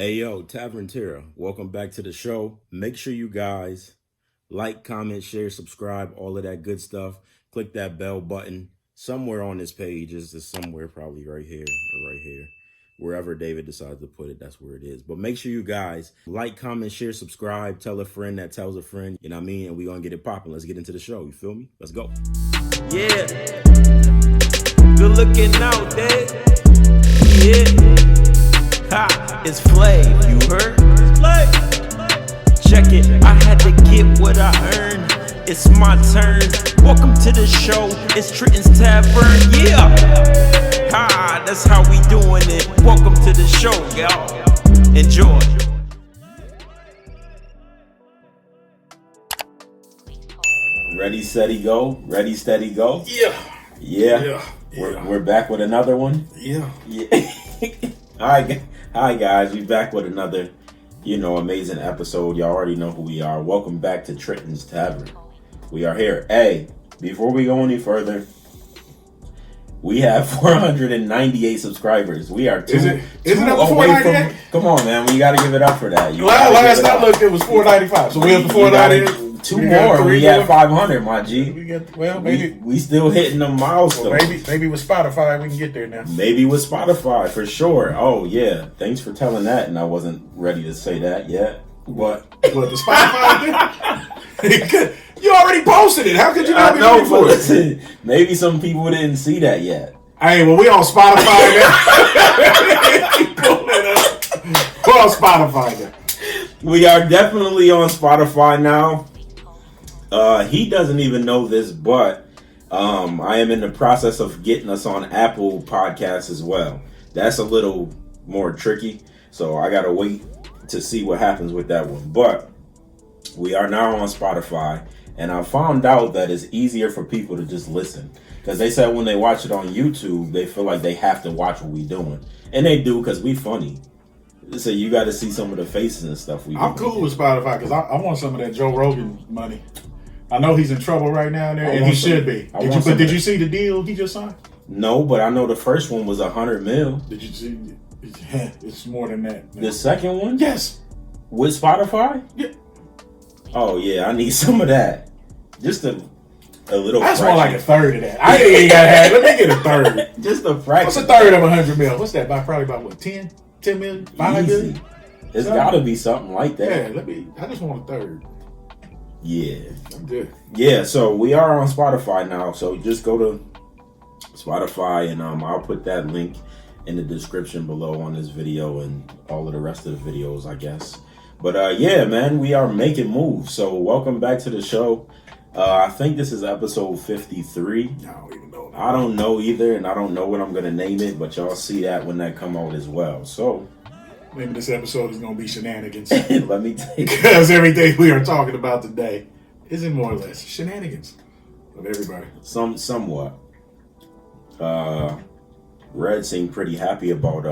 Hey yo, Tavern Terra, welcome back to the show. Make sure you guys like, comment, share, subscribe, all of that good stuff. Click that bell button somewhere on this page. Is somewhere probably right here or right here. Wherever David decides to put it, that's where it is. But make sure you guys like, comment, share, subscribe, tell a friend that tells a friend, you know what I mean? And we're going to get it popping. Let's get into the show. You feel me? Let's go. Yeah. Good looking out, Dave. Yeah. Ha, it's Flav, you heard? It's Flav. Check it, I had to get what I earned. It's my turn. Welcome to the show. It's Trenton's Tavern. Yeah. Ha, that's how we doing it. Welcome to the show, y'all. Enjoy. Ready, steady, go. Ready, steady, go. Yeah. We're back with another one. Yeah. Hi guys, we back with another, amazing episode. Y'all already know who we are. Welcome back to Trenton's Tavern. We are here. Hey, before we go any further, we have 498 subscribers. We are two Isn't it up to away 498? Come on, man. We got to give it up for that. Last I looked, it was 495. So we have 498. Two more. We had 500, my G. Maybe we still hitting the milestones. maybe with Spotify we can get there now. Maybe with Spotify for sure. Oh yeah, thanks for telling that. And I wasn't ready to say that yet. What the Spotify? You already posted it. How could you not be ready for it? Listen, maybe some people didn't see that yet. Hey, well we on Spotify now. We're on Spotify now. We are definitely on Spotify now. He doesn't even know this, but I am in the process of getting us on Apple Podcasts as well. That's a little more tricky, so I gotta wait to see what happens with that one. But we are now on Spotify, and I found out that it's easier for people to just listen, because they said when they watch it on YouTube, they feel like they have to watch what we doing, and they do because we funny. So you got to see some of the faces and stuff. I'm cool with Spotify because I want some of that Joe Rogan money. I know he's in trouble right now there, and he should be. Did you see the deal he just signed? No, but I know the first one was $100 million. Did you see? It's more than that. The second one? Yes. With Spotify? Yeah. Oh yeah, I need some of that. Just a little. That's fraction. more like a third of that. I ain't got to have. Let me get a third. Just a fraction. What's a third of $100 million? What's that? Probably about what? 10 million? 5 million? It's got to be something like that. Yeah. I just want a third. Yeah. I'm good. Yeah. So we are on Spotify now. So just go to Spotify, and I'll put that link in the description below on this video and all of the rest of the videos, I guess. But yeah, man, we are making moves. So welcome back to the show. I think this is episode 53. I don't even know. I don't know either, and I don't know what I'm gonna name it, but y'all see that when that come out as well. So maybe this episode is gonna be shenanigans. let me take because everything we are talking about today isn't more or less shenanigans of everybody. Somewhat. Red seemed pretty happy about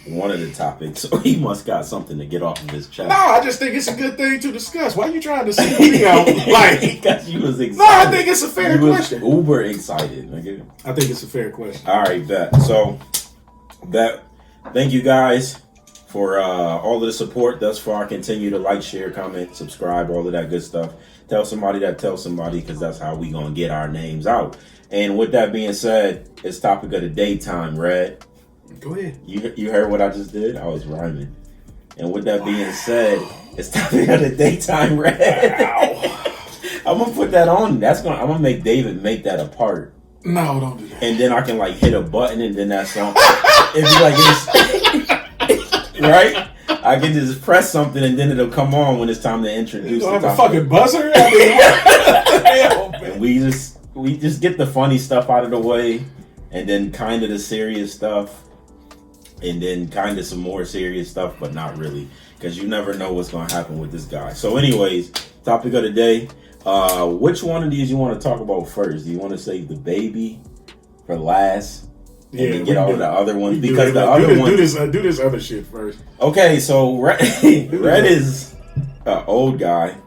one of the topics, so he must got something to get off of his chest. No, I just think it's a good thing to discuss. Why are you trying to see me out? Because you was excited. No, I think it's a fair question. Uber excited, nigga. I think it's a fair question. All right, bet. So, thank you guys for all of the support thus far. Continue to like, share, comment, subscribe, all of that good stuff. Tell somebody that tells somebody, because that's how we gonna get our names out. And with that being said, it's topic of the daytime, Red. Go ahead. You heard what I just did? I was rhyming. And with that being said, it's topic of the daytime, Red. Wow. I'm gonna put that on. I'm gonna make David make that a part. No, don't do that. And then I can hit a button, and then that song. It's right. I can just press something, and then it'll come on when it's time to introduce. You don't have the a fucking buzzer. I mean, what the hell, man? And we just get the funny stuff out of the way, and then kind of the serious stuff. And then kind of some more serious stuff, but not really, because you never know what's going to happen with this guy. So anyways, topic of the day. Which one of these you want to talk about first? Do you want to save the baby for last? And then get all the other ones? Because the other ones... Do this other shit first. Okay, so Red is an old guy.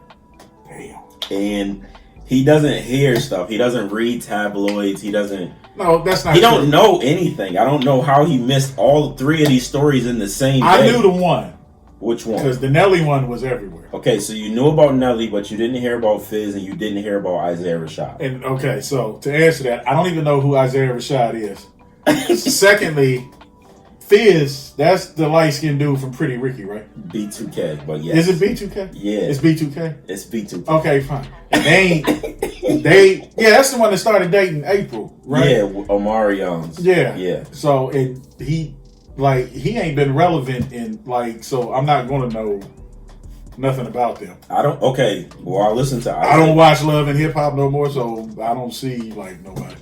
Damn. And he doesn't hear stuff. He doesn't read tabloids. He doesn't No, that's not He true. don't know anything. I don't know how he missed all 3 of these stories in the same day. I knew the one. Which one? Because the Nelly one was everywhere. Okay, so you knew about Nelly, but you didn't hear about Fizz, and you didn't hear about Isaiah Rashad. And okay, so to answer that, I don't even know who Isaiah Rashad is. Secondly, Fizz, that's the light-skinned dude from Pretty Ricky, right? B2K, but yes. Is it B2K? Yeah. It's B2K? It's B2K. Okay, fine. And that's the one that started dating April, right? Yeah, Omari Youngs. Yeah. Yeah. So, he ain't been relevant in, so I'm not going to know nothing about them. Okay, well, I listen to Isaiah. I don't watch Love and Hip Hop no more, so I don't see, nobody.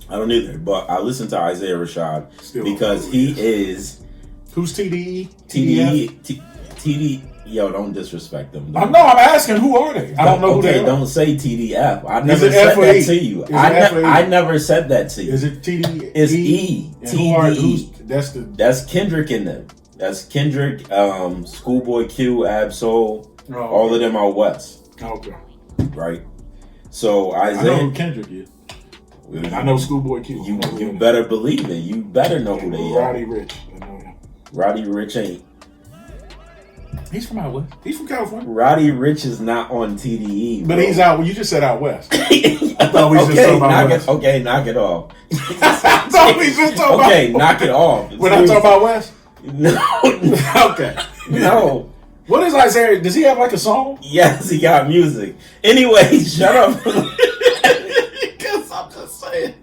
I don't either, but I listen to Isaiah Rashad Still because he is... Who's TDE? TD... Yo, don't disrespect them. I'm asking, who are they? I don't know who they are. Don't say TDF. I never it said F or that E? to you. Is it F or E? I never said that to you. Is it TDE? It's E. TDE. That's Kendrick in them. That's Kendrick, Schoolboy Q, Absol, all of them out west. Okay. Right? So Isaiah... I know who Kendrick is. I know Schoolboy Q. You better believe it. You better know who they are. Roddy Rich. I know him. Roddy Rich ain't. He's from out west. He's from California. Roddy Rich is not on TDE. But bro. he's out. You just said out west. I thought we just talking about west. Okay, knock it off. I thought we just talking about Okay, knock it off. When I talk about west? No. Okay. No. What is Isaiah? Does he have a song? Yes, he got music. Anyway, shut up. Because I'm just saying.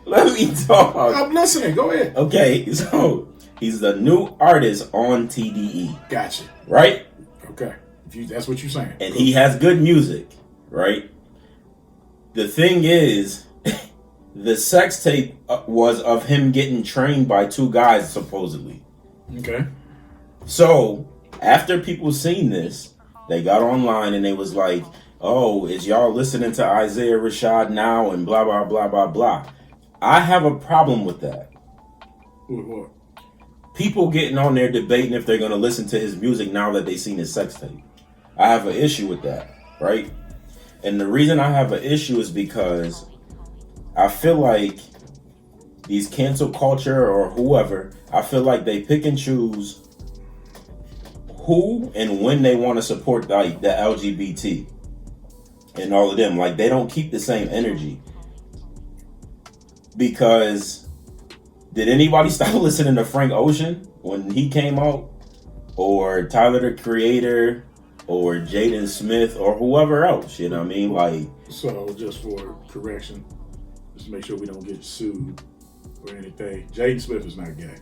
Let me talk. I'm listening. Go ahead. Okay, so he's the new artist on TDE. Gotcha. Right? Okay. That's what you're saying. And he has good music, right? The thing is, the sex tape was of him getting trained by 2 guys, supposedly. Okay. So, after people seen this, they got online and they was like, oh, is y'all listening to Isaiah Rashad now and blah, blah, blah, blah, blah. I have a problem with that. With what? People getting on there debating if they're going to listen to his music now that they seen his sex tape. I have an issue with that, right? And the reason I have an issue is because I feel like these cancel culture or whoever, I feel like they pick and choose who and when they want to support the LGBT and all of them. Like, they don't keep the same energy. Because did anybody stop listening to Frank Ocean when he came out? Or Tyler, the Creator? Or Jaden Smith? Or whoever else? You know what I mean? Like, so, just for correction, just to make sure we don't get sued or anything, Jaden Smith is not gay.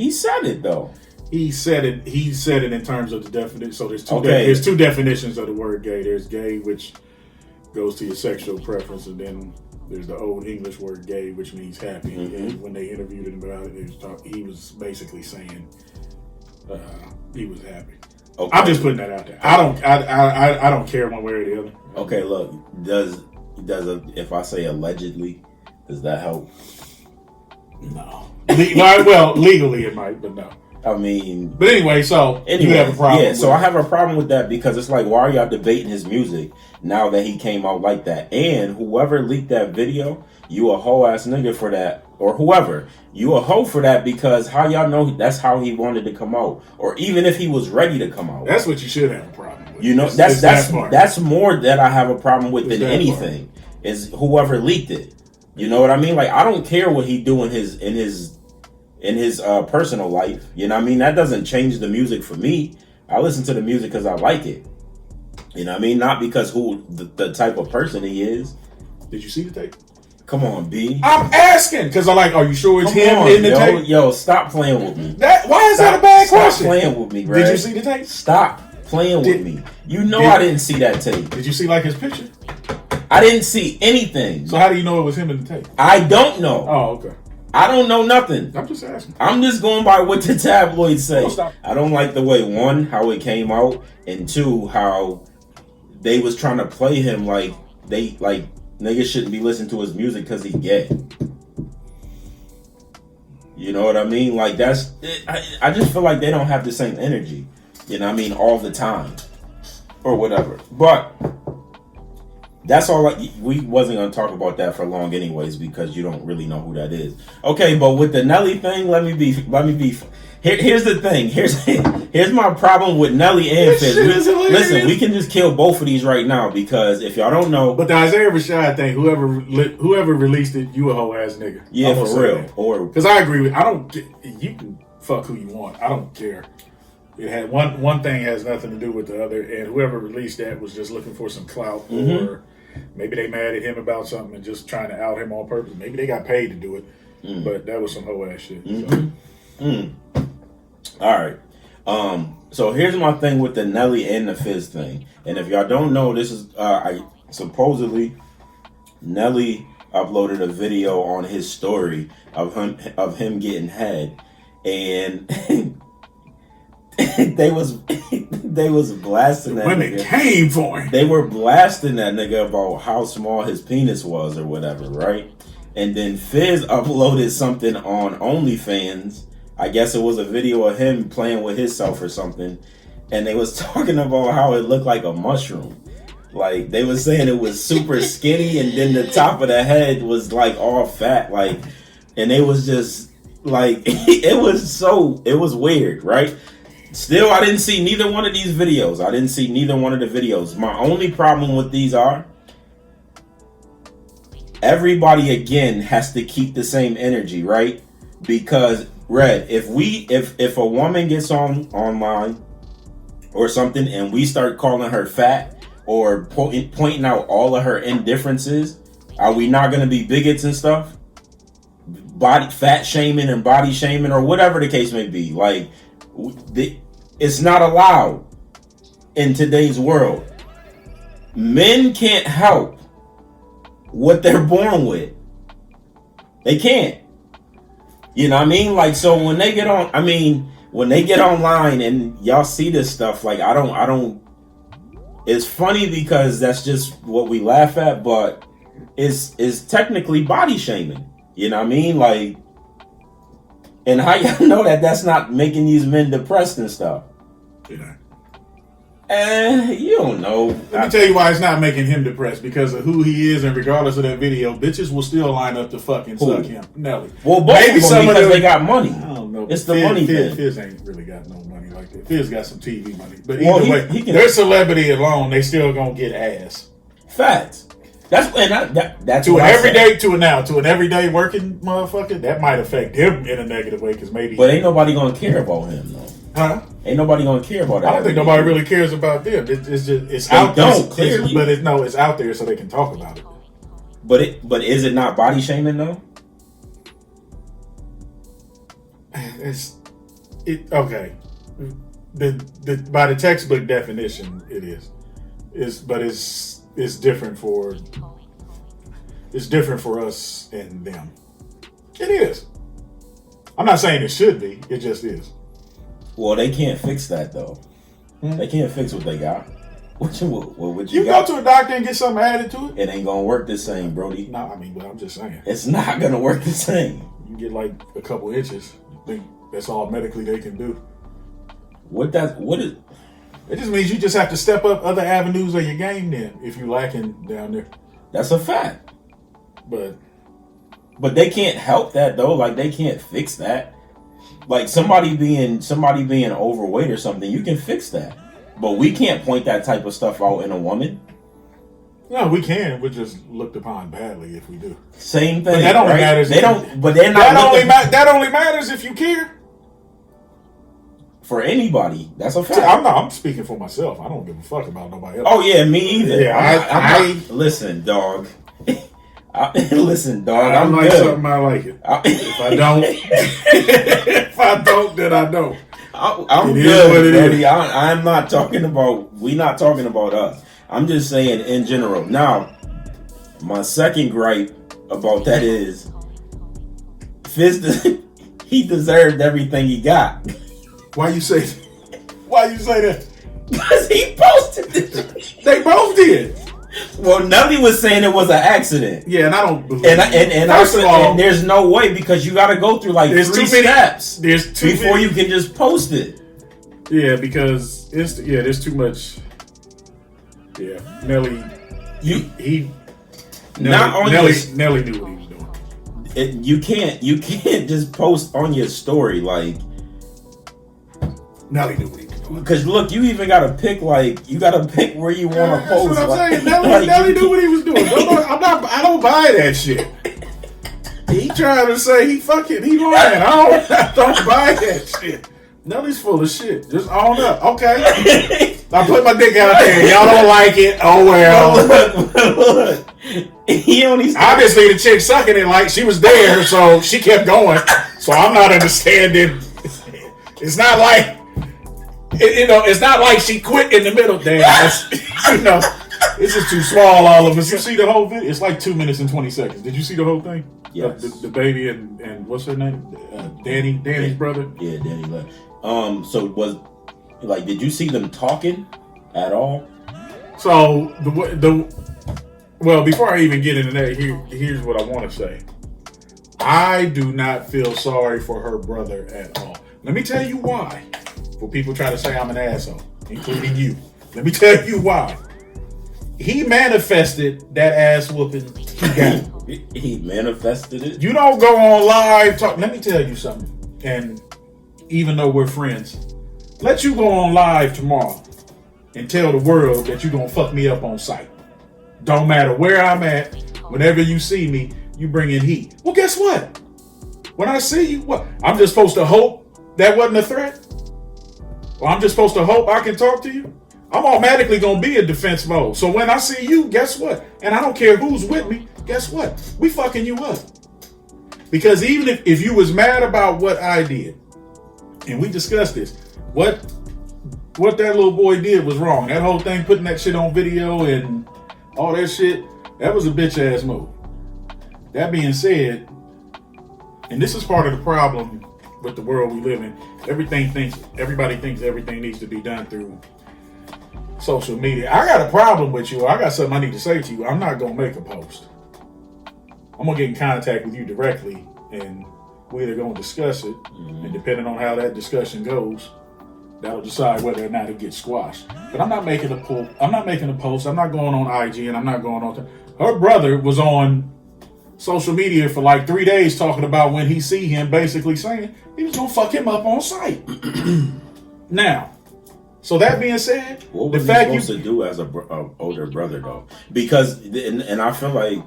he said it, though. He said it in terms of the definition. So there's two Okay. 2 definitions of the word gay. There's gay, which goes to your sexual preference, and then there's the old English word gay, which means happy. Mm-hmm. And when they interviewed him about it, he was basically saying he was happy. Okay. I'm just putting that out there. I don't care one way or the other. Okay, look, if I say allegedly, does that help? No. Well, legally it might, but no. I mean, but anyway, you have a problem. Yeah, so I have a problem with that because it's like, why are y'all debating his music now that he came out like that? And whoever leaked that video, you a hoe ass nigga for that, or whoever, you a hoe for that because how y'all know that's how he wanted to come out, or even if he was ready to come out. That's what you should have a problem with. You know, that's more that I have a problem with than anything. Is whoever leaked it. You know what I mean? Like, I don't care what he do in his personal life. You know what I mean? That doesn't change the music for me. I listen to the music because I like it. You know what I mean? Not because the type of person he is. Did you see the tape? Come on, B. I'm asking because I'm like, are you sure it's him in the tape? Yo, stop playing with me. Why is that a bad question? Stop playing with me, bro. Did you see the tape? Stop playing with me. You know I didn't see that tape. Did you see his picture? I didn't see anything. So how do you know it was him in the tape? I don't know. Oh, okay. I don't know nothing. I'm just asking. I'm just going by what the tabloids say. Stop. I don't like the way, 1, how it came out, and 2, how they was trying to play him like niggas shouldn't be listening to his music because he gay. You know what I mean? Like, I just feel like they don't have the same energy. You know what I mean? All the time. Or whatever. But That's all. We wasn't gonna talk about that for long, anyways, because you don't really know who that is. Okay, but with the Nelly thing, let me be. Here's the thing. Here's my problem with Nelly and Fizz. Listen, we can just kill both of these right now because if y'all don't know, but the Isaiah Rashad thing, whoever released it, you a hoe ass nigga. Yeah, for real. Or because I agree with. I don't. You can fuck who you want. I don't care. It had one thing has nothing to do with the other, and whoever released that was just looking for some clout, or maybe they mad at him about something and just trying to out him on purpose. Maybe they got paid to do it, but that was some hoe ass shit. So. All right. So here's my thing with the Nelly and the Fizz thing, and if y'all don't know, this is supposedly Nelly uploaded a video on his story of him getting head, and. they was blasting that women nigga. Came for him. They were blasting that nigga about how small his penis was or whatever, right? And then Fizz uploaded something on OnlyFans. I guess it was a video of him playing with himself or something. And they was talking about how it looked like a mushroom. Like they was saying it was super skinny and then the top of the head was like all fat, like, and it was just like it was weird, right? Still, I didn't see neither one of these videos. My only problem with these are everybody again has to keep the same energy, right? Because Red, if a woman gets online or something and we start calling her fat or pointing out all of her indifferences, are we not going to be bigots and stuff? Body fat shaming and body shaming or whatever the case may be, like. It's not allowed in today's world. Men can't help what they're born with. They can't. You know what I mean? Like, so when they get online and y'all see this stuff, like, I don't, it's funny because that's just what we laugh at, but it's technically body shaming. You know what I mean? Like, and how y'all know that that's not making these men depressed and stuff? Yeah. You don't know. Let me tell you why it's not making him depressed. Because of who he is, and regardless of that video, bitches will still line up to fucking suck him. Nelly. Well, both maybe some because they got money. I don't know. It's the money thing. Fizz ain't really got no money like that. Fizz got some TV money. But either way, their celebrity alone, they still gonna get ass. Facts. That's to an everyday working motherfucker. That might affect him in a negative way because maybe. But ain't nobody gonna care about him though. Huh? Ain't nobody gonna care about that. I don't think nobody really cares about them. It's out there. Clearly, but it's out there so they can talk about it. But is it not body shaming though? Okay. By the textbook definition, it is. It's different for us and them. It is. I'm not saying it should be. It just is. Well, they can't fix that though. They can't fix what they got. What you go to a doctor and get something added to it? It ain't gonna work the same, Brody. No, but I'm just saying. It's not gonna work the same. You get like a couple inches. You think that's all medically they can do? What is? It just means you just have to step up other avenues of your game then if you're lacking down there. That's a fact. But they can't help that though. Like they can't fix that. Like somebody being overweight or something, you can fix that. But we can't point that type of stuff out in a woman. No, we can. We're just looked upon badly if we do. Same thing. But that only matters. They don't. But they're not. That only matters if you care. For anybody, that's a fact. I'm speaking for myself. I don't give a fuck about nobody else. Oh yeah, me either. Yeah, listen, dog. Listen, dog. I I'm like good. something I like it. If I don't, then I don't. I'm good, buddy. I'm not talking about. We're not talking about us. I'm just saying in general. Now, my second gripe about that is, Fizz. He deserved everything he got. Why you say that? Because he posted it. They both did. Well, Nelly was saying it was an accident. Yeah, and I don't believe and first of all, there's no way because you got to go through like 3 steps. There's too before many. You can just post it. Yeah, because there's too much. Yeah, Nelly Nelly knew what he was doing. You can't just post on your story like. Nelly knew what he was doing. Because look, you even gotta pick where you want to post. That's what I'm saying. Nelly knew what he was doing. I don't buy that shit. He trying to say he lying. I don't buy that shit. Nelly's full of shit. Just own up. Okay. I put my dick out there. Y'all don't like it. Oh well. Look. He only obviously the chick sucking it like she was there, so she kept going. So I'm not understanding. It's not like it's not like she quit in the middle. Damn, it's just too small. All of us. You see the whole video? It's like 2 minutes and 20 seconds. Did you see the whole thing? Yes. The baby and what's her name? Danny's brother. Yeah, Danny left. So did you see them talking at all? So well, before I even get into that, here's what I want to say. I do not feel sorry for her brother at all. Let me tell you why. For people try to say I'm an asshole, including you. Let me tell you why. He manifested that ass whooping he got. He manifested it? You don't go on live talk. Let me tell you something. And even though we're friends, let you go on live tomorrow and tell the world that you're going to fuck me up on sight. Don't matter where I'm at. Whenever you see me, you bring in heat. Well, guess what? When I see you, what? I'm just supposed to hope that wasn't a threat? Or I'm just supposed to hope I can talk to you? I'm automatically going to be in defense mode. So when I see you, guess what? And I don't care who's with me, guess what? We fucking you up. Because even if you was mad about what I did, and we discussed this, what that little boy did was wrong. That whole thing, putting that shit on video and all that shit, that was a bitch ass move. That being said, and this is part of the problem with the world we live in, everybody thinks everything needs to be done through social media. I got a problem with you. I got something I need to say to you. I'm not going to make a post. I'm going to get in contact with you directly, and we're either going to discuss it, and depending on how that discussion goes, that'll decide whether or not it gets squashed. But I'm not making a post. I'm not going on IG, and I'm not going on. Her brother was on social media for like 3 days talking about when he see him, basically saying he was going to fuck him up on sight. Now, so that being said, what was he supposed to do as a older brother though? Because and I feel like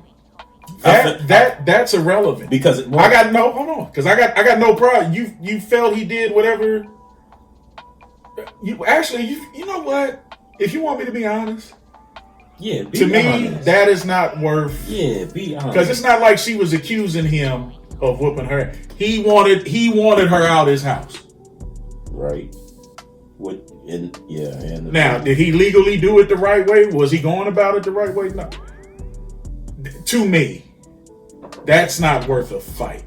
that's irrelevant. Because I got no problem. You felt he did whatever. You know what? If you want me to be honest, yeah, to me that is not worth. Yeah, be honest. Because it's not like she was accusing him of whooping her. He wanted her out his house. Right. Now, did he legally do it the right way? Was he going about it the right way? No. To me, that's not worth a fight.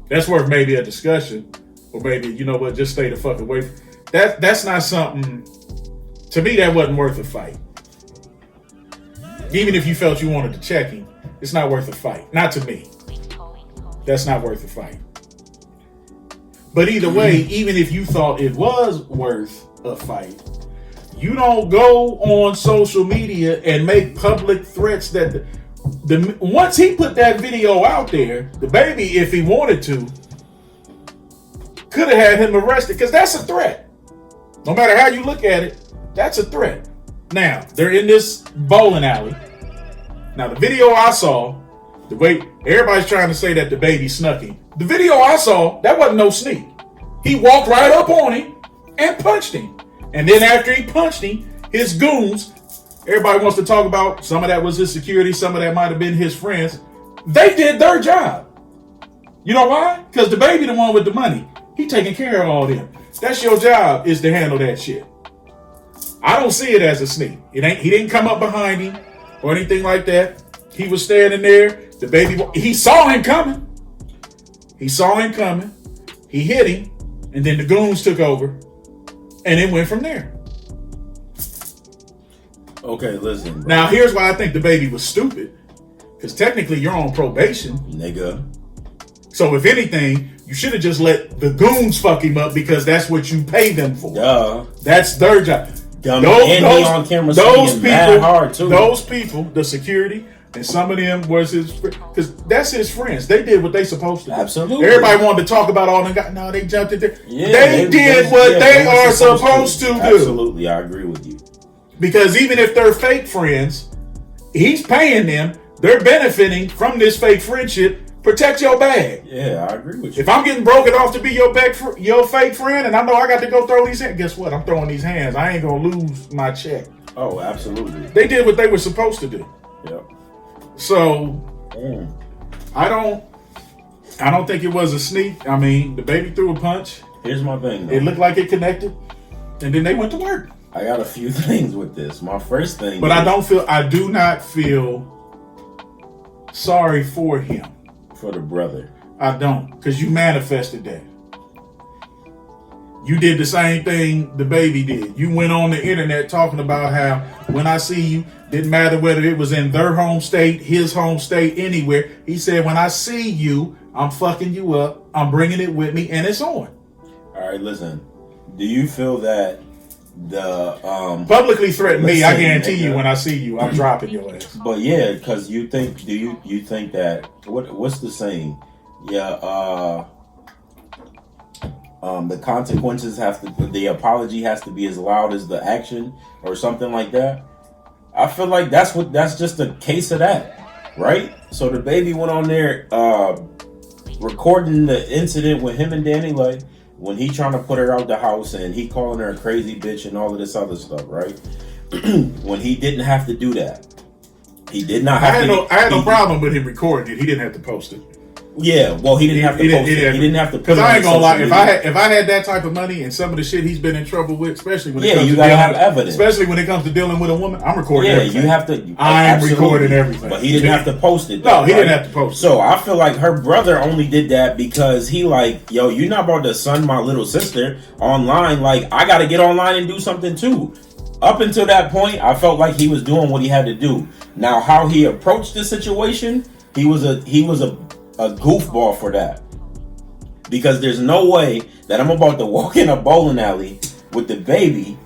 That's worth maybe a discussion, or maybe, you know what, just stay the fuck away. That's not something. To me, that wasn't worth a fight. Even if you felt you wanted to check him, it's not worth a fight. Not to me. That's not worth a fight. But either way, even if you thought it was worth a fight, you don't go on social media and make public threats that once he put that video out there, the baby, if he wanted to, could have had him arrested, because that's a threat. No matter how you look at it, that's a threat. Now, they're in this bowling alley. Now, the video I saw, the way everybody's trying to say that the baby snuck him. The video I saw, that wasn't no sneak. He walked right up on him and punched him. And then after he punched him, his goons, everybody wants to talk about, some of that was his security, some of that might have been his friends. They did their job. You know why? Because the baby, the one with the money, he taking care of all them. That's your job, is to handle that shit. I don't see it as a sneak. He didn't come up behind him or anything like that. He was standing there. The baby, he saw him coming. He hit him, and then the goons took over, and it went from there. Okay, listen, bro. Now, here's why I think the baby was stupid. Because technically, you're on probation. Nigga. So, if anything, you should have just let the goons fuck him up, because that's what you pay them for. Duh. That's their job. dummy, and he on camera swinging mad hard too. Those people, the security, and some of them was his, because that's his friends. They did what they supposed to do. Absolutely. Everybody wanted to talk about all them guys. No, they jumped in there. Yeah, they did what they are supposed to do. Absolutely, I agree with you. Because even if they're fake friends, he's paying them. They're benefiting from this fake friendship. Protect your bag. Yeah, I agree with you. If I'm getting broken off to be your fake friend, and I know I got to go throw these hands, guess what? I'm throwing these hands. I ain't gonna lose my check. Oh, absolutely. They did what they were supposed to do. Yep. So I don't think it was a sneak. I mean, the baby threw a punch. Here's my thing, though. It looked like it connected, and then they went to work. I got a few things with this. My first thing, but I do not feel sorry for him. For the brother. I don't, because you manifested that. You did the same thing the baby did. You went on the internet talking about how when I see you, didn't matter whether it was in their home state, his home state, anywhere. He said, when I see you, I'm fucking you up. I'm bringing it with me, and it's on. All right, listen. Do you feel that the publicly threaten me? I guarantee you, when I see you, I'm dropping your ass. But yeah, because you think, you think that what's the saying? Yeah, the consequences the apology has to be as loud as the action, or something like that. I feel like that's just a case of that, right? So the baby went on there recording the incident with him and Danny Lay when he trying to put her out the house, and he calling her a crazy bitch and all of this other stuff, right? When he didn't have to do that. He did not have to. I had no problem with him recording it. He didn't have to post it. Yeah, well, he didn't have to post it. He didn't have to. Because I ain't gonna lie, if I had that type of money and some of the shit he's been in trouble with, especially when it comes you to gotta have evidence. Especially when it comes to dealing with a woman, I'm recording everything. You have to. I'm recording everything. But he didn't have to post it. No, he didn't have to post it. So I feel like her brother only did that because he like, yo, you're not about to son my little sister online. Like, I got to get online and do something too. Up until that point, I felt like he was doing what he had to do. Now, how he approached the situation, he was a goofball for that. Because there's no way that I'm about to walk in a bowling alley with the baby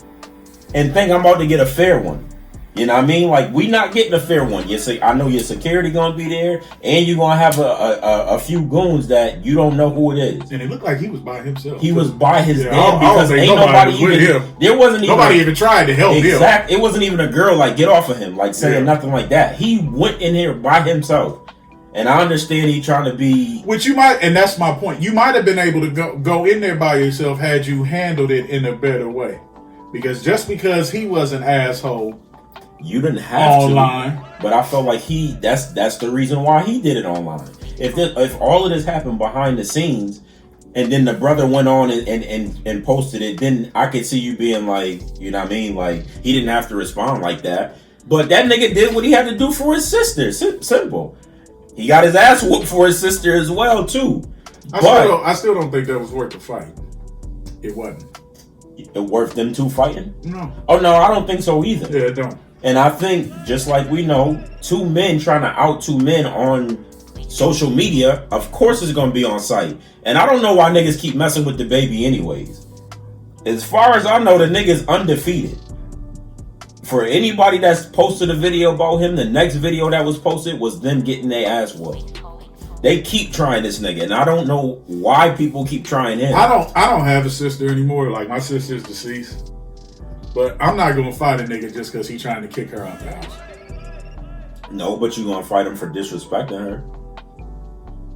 and think I'm about to get a fair one. You know what I mean? Like, we not getting a fair one. I know your security gonna be there, and you're gonna have a few goons that you don't know who it is. And it looked like he was by himself. He was by his dad because ain't nobody even. There wasn't even nobody even tried to help him. Exactly. It wasn't even a girl like get off of him, like saying nothing like that. He went in here by himself. And I understand he trying to be, which you might, and that's my point. You might have been able to go in there by yourself had you handled it in a better way. Because just because he was an asshole, you didn't have online. To. But I felt like that's the reason why he did it online. If all of this happened behind the scenes, and then the brother went on and posted it, then I could see you being like, you know what I mean? Like, he didn't have to respond like that. But that nigga did what he had to do for his sister. Simple. He got his ass whooped for his sister as well, too. I still don't think that was worth the fight. It wasn't. It worth them two fighting? No. Oh, no, I don't think so either. Yeah, it don't. And I think, just like we know, two men trying to out two men on social media, of course it's going to be on site. And I don't know why niggas keep messing with the baby anyways. As far as I know, the nigga's undefeated. For anybody that's posted a video about him, the next video that was posted was them getting their ass whooped. They keep trying this nigga, and I don't know why people keep trying him. I don't have a sister anymore. Like, my sister's deceased. But I'm not gonna fight a nigga just because he's trying to kick her out the house. No, but you gonna fight him for disrespecting her.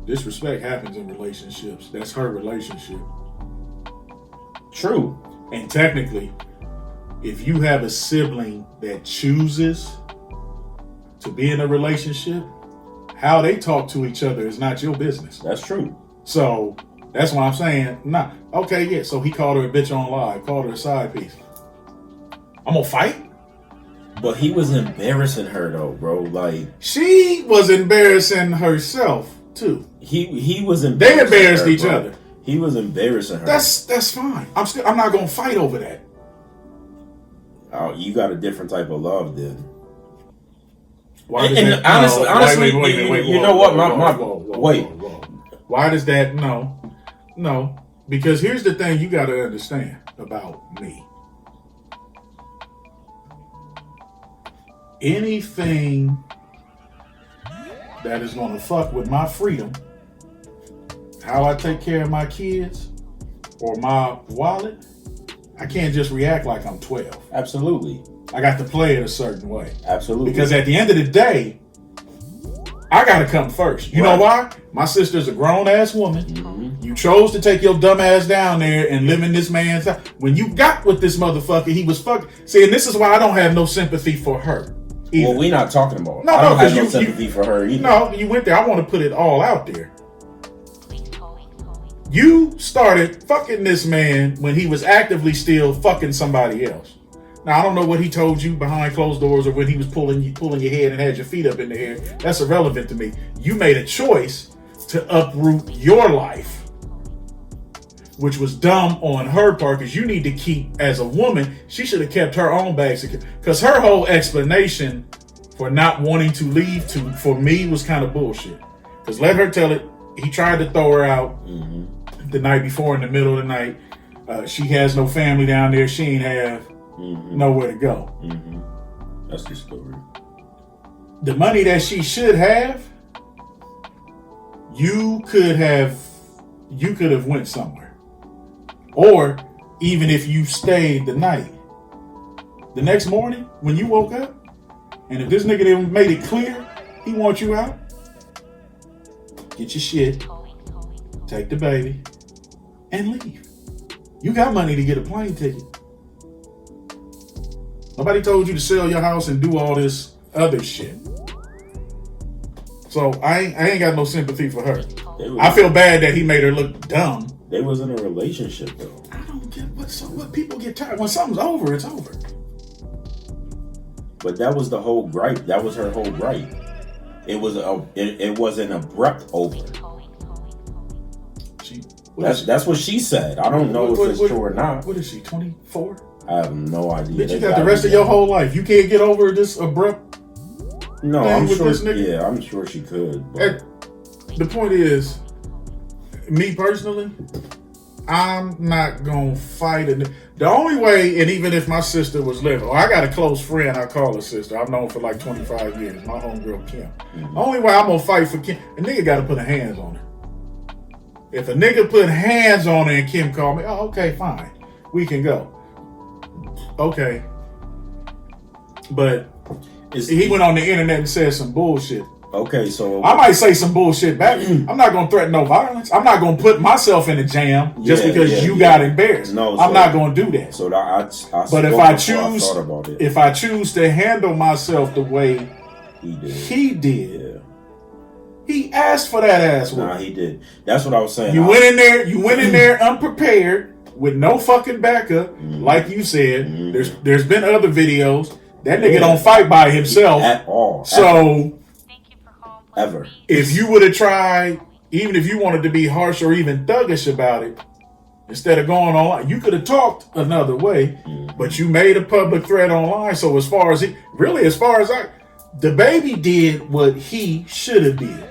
Disrespect happens in relationships. That's her relationship. True. And technically, if you have a sibling that chooses to be in a relationship, how they talk to each other is not your business. That's true. So that's why I'm saying, nah. Okay, yeah. So he called her a bitch on live, called her a side piece. I'm gonna fight. But he was embarrassing her though, bro. Like, she was embarrassing herself too. He was embarrassing. They embarrassed each other. He was embarrassing her. That's fine. I'm not gonna fight over that. Oh, you got a different type of love then. Why does and that, honestly, wait, you know what? Wait. Why does that? No. Because here's the thing you got to understand about me. anything that is going to fuck with my freedom, how I take care of my kids, or my wallet, I can't just react like I'm 12. Absolutely. I got to play it a certain way. Absolutely. Because at the end of the day, I got to come first. You know why? My sister's a grown-ass woman. Mm-hmm. You chose to take your dumb ass down there and live in this man's house. When you got with this motherfucker, he was fucking... See, and this is why I don't have no sympathy for her either. Well, we're not talking about... No, I don't have no you, sympathy for her either. No, you went there. I want to put it all out there. You started fucking this man when he was actively still fucking somebody else. Now, I don't know what he told you behind closed doors or when he was pulling your head and had your feet up in the air. That's irrelevant to me. You made a choice to uproot your life, which was dumb on her part because you need to keep, as a woman, she should have kept her own bag secure. Because her whole explanation for not wanting to leave for me was kind of bullshit. Because let her tell it. He tried to throw her out the night before in the middle of the night. She has no family down there. She ain't have nowhere to go. That's the story. The money that she should have, you could have went somewhere. Or even if you stayed the night, the next morning when you woke up, and if this nigga didn't made it clear he wants you out, get your shit, take the baby, and leave. You got money to get a plane ticket. Nobody told you to sell your house and do all this other shit. So I ain't got no sympathy for her. I feel bad that he made her look dumb. They was in a relationship though. I don't get what people get tired. When something's over, it's over. But that was the whole gripe. That was her whole gripe. It was an abrupt over. That's what she said. I don't know if it's true or not. What is she, 24? I have no idea. But you got the rest of your whole life. You can't get over this abrupt No, thing I'm with sure. this nigga? Yeah, I'm sure she could. But The point is, me personally, I'm not gonna fight it. The only way, and even if my sister was living, I got a close friend, I call her sister. I've known for like 25 years. My homegirl Kim. The only way I'm gonna fight for Kim, a nigga got to put hands on her. If a nigga put hands on her and Kim called me, oh, okay, fine, we can go. Okay, but he went on the internet and said some bullshit. Okay, so I might say some bullshit back. I'm not gonna threaten no violence. I'm not gonna put myself in a jam just because you got embarrassed. No, I'm not gonna do that. So but if I choose to handle myself the way he did, he asked for that ass whooping. Nah, he did. That's what I was saying. You went in there unprepared with no fucking backup, like you said. There's been other videos. That nigga don't fight by himself at all. So. Ever. If you would have tried, even if you wanted to be harsh or even thuggish about it, instead of going online, you could have talked another way, but you made a public threat online. So as far as the baby did what he should have did.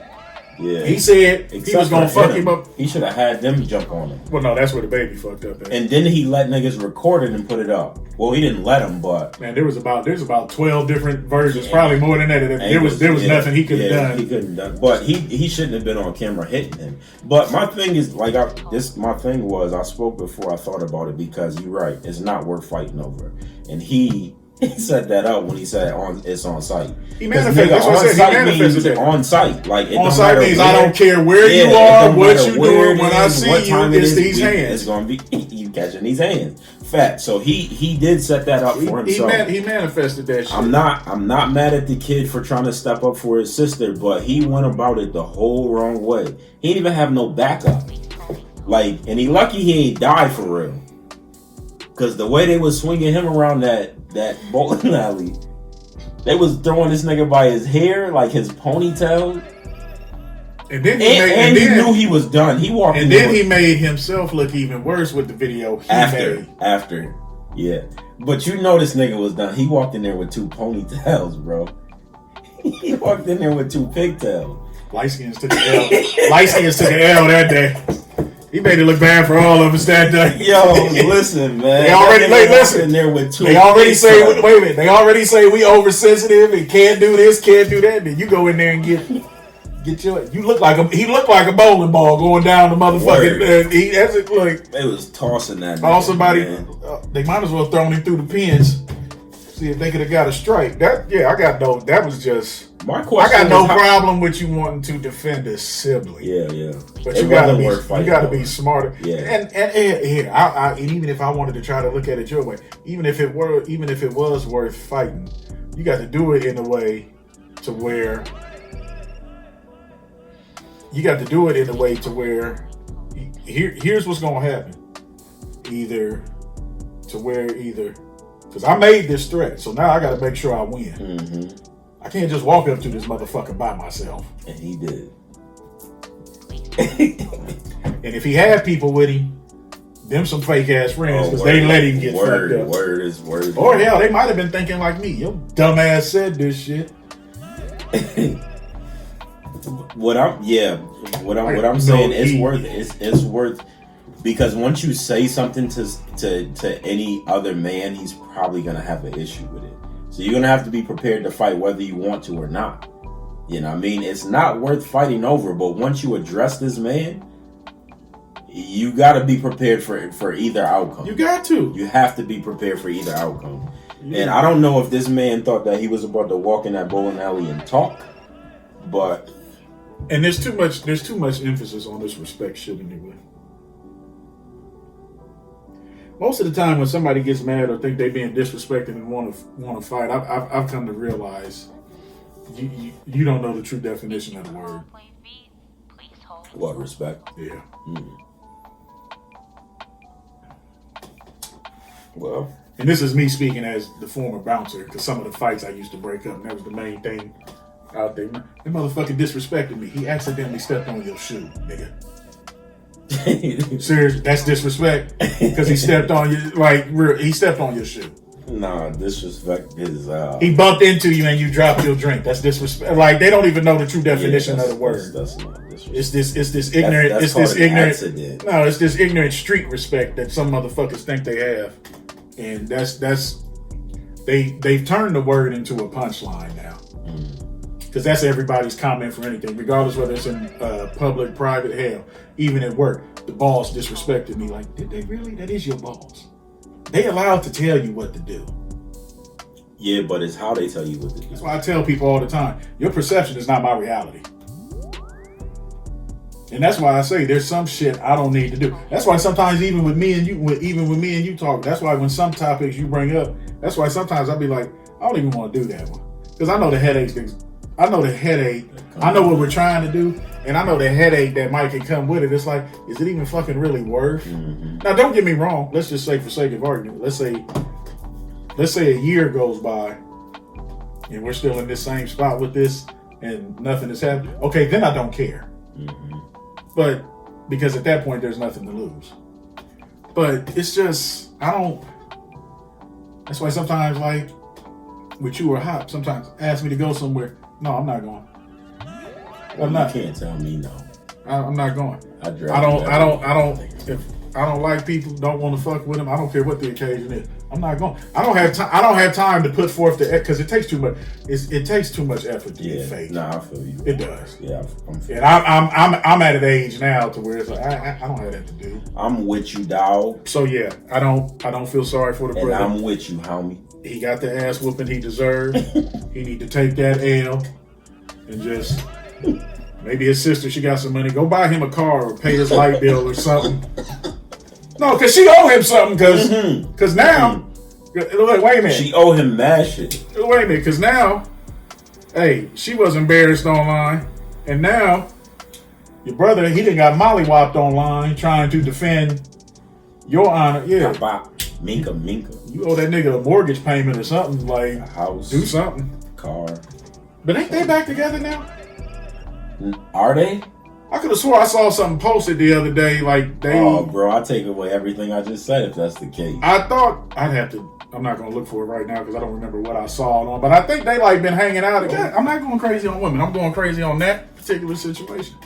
Yeah. He said he was going to fuck him up. He should have had them jump on him. Well, no, that's where the baby fucked up at. And then he let niggas record it and put it up. Well, he didn't let him, but man, there's about 12 different versions, probably more than that. There was nothing he could have done. He couldn't done. But he shouldn't have been on camera hitting him. But my thing is my thing was I spoke before I thought about it because you're right. It's not worth fighting over. And he set that up when he said it's on site. He manifested. That's what I said. He manifested that. On site, like it on site means I don't care where you are, what you doing. When I see you, it's these hands. It's gonna be you catching these hands. Fact. So he did set that up for himself. He manifested that shit. I'm not mad at the kid for trying to step up for his sister, but he went about it the whole wrong way. He didn't even have no backup. And he lucky he ain't died for real. Cause the way they was swinging him around that bowling alley, they was throwing this nigga by his hair, like his ponytail. And then he knew he was done. He walked in. And then he made himself look even worse with the video after. Yeah. But you know this nigga was done. He walked in there with 2 ponytails, bro. He walked in there with 2 pigtails. Light skins took the L. Light skins took the L that day. He made it look bad for all of us that day. Yo, listen, man. They already listen. There with two. They already say, wait a minute. They already say we oversensitive and can't do this, can't do that. Then you go in there and get your. He looked like a bowling ball going down the motherfucking. That's it. Like they was tossing that. They might as well thrown him through the pins. See if they could have got a strike. That was just. My question. I got no problem with you wanting to defend a sibling. Yeah. But you gotta be smarter. Yeah. And even if I wanted to try to look at it your way, even if it was worth fighting, you got to do it in a way to where here's what's gonna happen. Either because I made this threat, so now I got to make sure I win. Mm-hmm. I can't just walk up to this motherfucker by myself. And he did. And if he had people with him, them some fake ass friends, because they let him get fucked up. Word. Or hell, they might have been thinking like me. Your dumb ass said this shit. What I'm saying it's worth because once you say something to any other man, he's probably gonna have an issue with it. So you're going to have to be prepared to fight whether you want to or not. You know what I mean? It's not worth fighting over, but once you address this man, you got to be prepared for either outcome. You got to. You have to be prepared for either outcome. Yeah. And I don't know if this man thought that he was about to walk in that bowling alley and talk, but... And there's too much emphasis on this respect shit anyway. Most of the time, when somebody gets mad or think they're being disrespected and want to fight, I've come to realize you don't know the true definition of the word. What, respect? Yeah. Well, and this is me speaking as the former bouncer, because some of the fights I used to break up, and that was the main thing out there. That motherfucker disrespected me. He accidentally stepped on your shoe, nigga. Seriously, that's disrespect because he stepped on you. He stepped on your shoe. Nah, disrespect is. He bumped into you and you dropped your drink. That's disrespect. Like they don't even know the true definition of the word. That's not disrespect. It's this ignorant. That's it's this ignorant. Accident. No, it's this ignorant street respect that some motherfuckers think they have, and they've turned the word into a punchline now. Because that's everybody's comment for anything, regardless whether it's in public, private, hell, even at work. The boss disrespected me. Like, did they really? That is your boss. They allowed to tell you what to do. Yeah, but it's how they tell you what to do. That's why I tell people all the time, your perception is not my reality. And that's why I say there's some shit I don't need to do. That's why sometimes even with me and you talk, that's why when some topics you bring up, that's why sometimes I'll be like, I don't even want to do that one. Because I know the headache. I know what we're trying to do, and I know the headache that might can come with it. It's like, is it even fucking really worth? Mm-hmm. Now, don't get me wrong. Let's just say, for sake of argument, let's say a year goes by, and we're still in this same spot with this, and nothing has happened. Okay, then I don't care. Mm-hmm. But because at that point, there's nothing to lose. But it's just That's why sometimes, like with you or Hop, sometimes ask me to go somewhere. No, I'm not going. Well, I'm not. You can't tell me no. I'm not going. I don't. If I don't like people, don't want to fuck with them, I don't care what the occasion is. I'm not going. I don't have time to put forth because it takes too much. It takes too much effort to be fake. Nah, I feel you. It does. Yeah, and I'm at an age now to where it's like I don't have that to do. I'm with you, dog. So yeah, I don't feel sorry for the brother. And I'm with you, homie. He got the ass whooping he deserved. He need to take that L and just maybe his sister, she got some money. Go buy him a car or pay his light bill or something. No, because she owe him something. Because now, wait a minute. She owe him mad shit. Wait a minute, because now, hey, she was embarrassed online, and now your brother, he done got mollywopped online trying to defend your honor. Yeah. Minka. You owe that nigga a mortgage payment or something. Like, a house. Do something. Car. But ain't they back together now? Are they? I could have swore I saw something posted the other day. Like they. Oh, bro, I take away everything I just said if that's the case. I thought I'd have to. I'm not gonna look for it right now because I don't remember what I saw it on. But I think they like been hanging out again. I'm not going crazy on women. I'm going crazy on that particular situation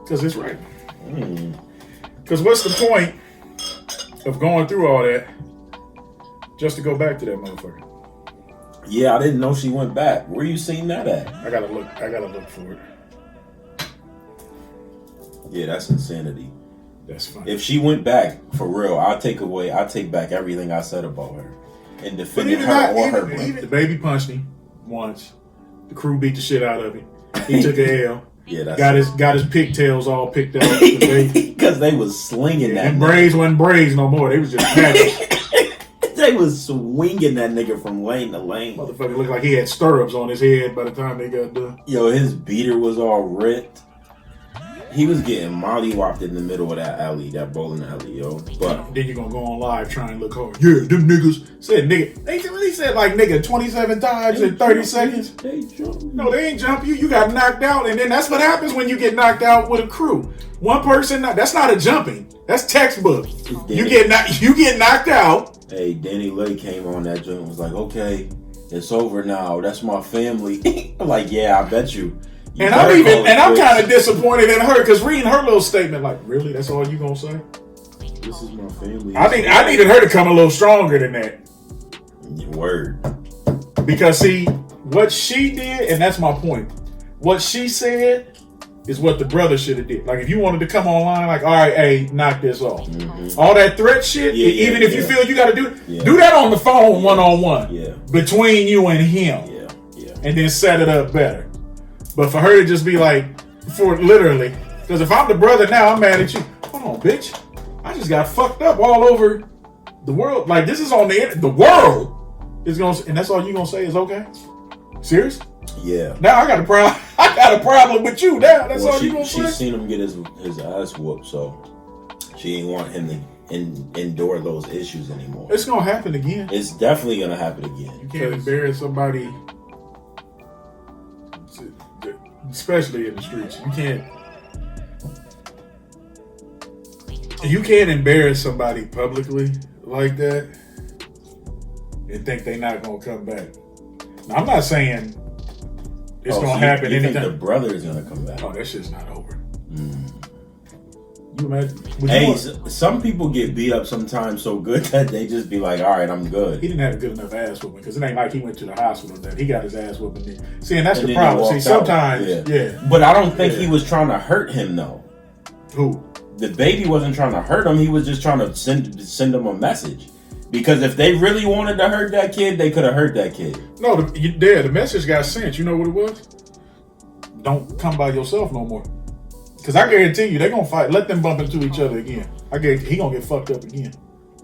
because it's right. Because what's the point of going through all that just to go back to that motherfucker? Yeah, I didn't know she went back. Where you seen that at? I gotta look for it. Yeah, that's insanity. That's funny. If she went back for real, I'll take back everything I said about her and defending her or her brother. The baby punched him once. The crew beat the shit out of him. He took a L. Yeah, that's got his pigtails all picked out because they was slinging that. And braids wasn't braids no more. They was just patches. They was swinging that nigga from lane to lane. Motherfucker looked like he had stirrups on his head by the time they got done. Yo, his beater was all ripped. He was getting mollywopped in the middle of that alley, that bowling alley, yo. But then you're gonna go on live trying to look hard. Yeah, them niggas said nigga. They said like nigga 27 times in 30 seconds. They jump. No, they ain't jump you. You got knocked out, and then that's what happens when you get knocked out with a crew. One person, that's not a jumping. That's textbook. You get knocked out. Hey, Danny Lay came on that joint and was like, okay, it's over now. That's my family. I'm like, yeah, I bet you. And I'm kind of disappointed in her because reading her little statement, like, really, that's all you gonna say? This is my family. I needed her to come a little stronger than that. Word. Because see, what she did, and that's my point. What she said is what the brother should have did. Like, if you wanted to come online, like, all right, hey, knock this off. Mm-hmm. All that threat shit, even if you feel you got to do it, do that on the phone one-on-one. Yeah. Between you and him. Yeah. And then set it up better. But for her to just be like, for literally, because if I'm the brother now, I'm mad at you. Hold on, bitch. I just got fucked up all over the world. Like, this is on the internet. The world is going to, and that's all you going to say is okay? Serious? Yeah. Now I got a problem. I got a problem with you now. That's all you going to say? She's seen him get his ass whooped, so she ain't want him to endure those issues anymore. It's going to happen again. It's definitely going to happen again. You can't embarrass somebody, especially in the streets. You can't embarrass somebody publicly like that and think they're not gonna come back. Now, I'm not saying it's gonna happen you anytime. Think the brother is gonna come back? Oh, that shit's not over. You imagine? Some people get beat up sometimes so good that they just be like, all right, I'm good. He didn't have a good enough ass whooping because it ain't like he went to the hospital. Then he got his ass whooping. See, and that's the problem. See, sometimes, yeah. But I don't think he was trying to hurt him though. Who? The baby wasn't trying to hurt him. He was just trying to send him a message. Because if they really wanted to hurt that kid, they could have hurt that kid. No, the message got sent. You know what it was? Don't come by yourself no more. Because I guarantee you, they're going to fight. Let them bump into each other again. I guarantee he going to get fucked up again.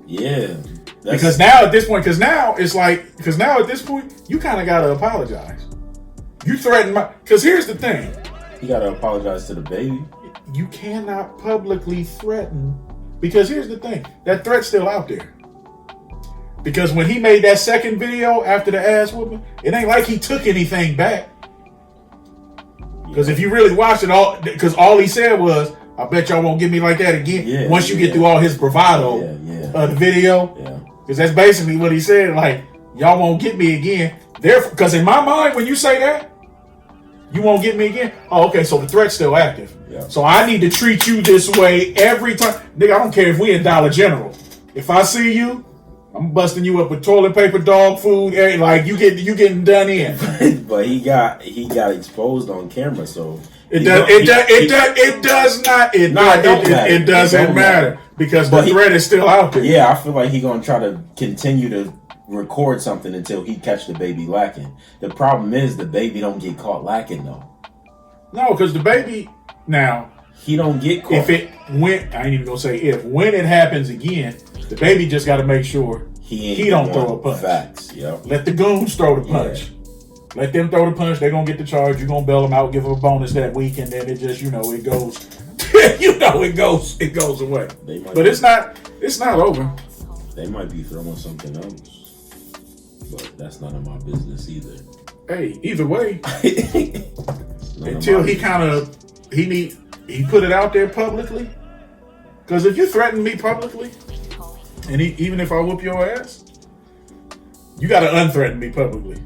Yeah. Because now at this point, you kind of got to apologize. You threaten because here's the thing. You got to apologize to the baby. You cannot publicly threaten. Because here's the thing. That threat's still out there. Because when he made that second video after the ass whooping, it ain't like he took anything back. Because if you really watch it, all he said was, I bet y'all won't get me like that again. Once you get through all his bravado of the video. Because that's basically what he said. Like, y'all won't get me again. Because in my mind, when you say that, you won't get me again. Oh, okay, so the threat's still active. Yeah. So I need to treat you this way every time. Nigga, I don't care if we in Dollar General. If I see you, I'm busting you up with toilet paper, dog food, like you getting done in. But he got exposed on camera, so it doesn't matter because the threat is still out there. Yeah, I feel like he's gonna try to continue to record something until he catch the baby lacking. The problem is the baby don't get caught lacking though. No, because the baby now he don't get caught. When it happens again, the baby just got to make sure he don't throw a punch. Facts, yep. Let the goons throw the punch. Yeah. Let them throw the punch. They're going to get the charge. You're going to bail them out, give them a bonus that week, and then it just, it goes, it goes away. But it's not over. They might be throwing something else, but that's none of my business either. Hey, either way, until he put it out there publicly. Because if you threaten me publicly, and even if I whoop your ass, you got to unthreaten me publicly.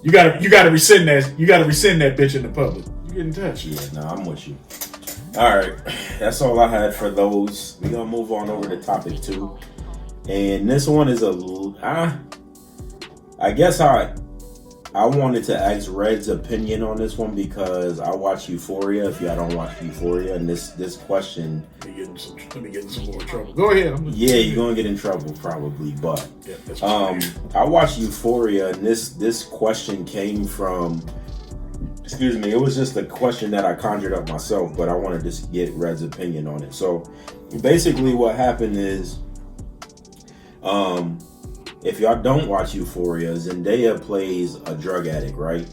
You got to rescind that. You got to rescind that bitch in the public. You get in touch. Yeah, no, I'm with you. All right, that's all I had for those. We're gonna move on over to topic 2, and this one is I guess I wanted to ask Red's opinion on this one because I watch Euphoria. If y'all don't watch Euphoria, and this question, Let me get in some more trouble. Go ahead. you're gonna get in trouble probably, but Yeah, that's what I watched Euphoria, and this question came from. Excuse me, it was just a question that I conjured up myself, but I wanted to get Red's opinion on it. So basically what happened is, if y'all don't watch Euphoria, Zendaya plays a drug addict, right?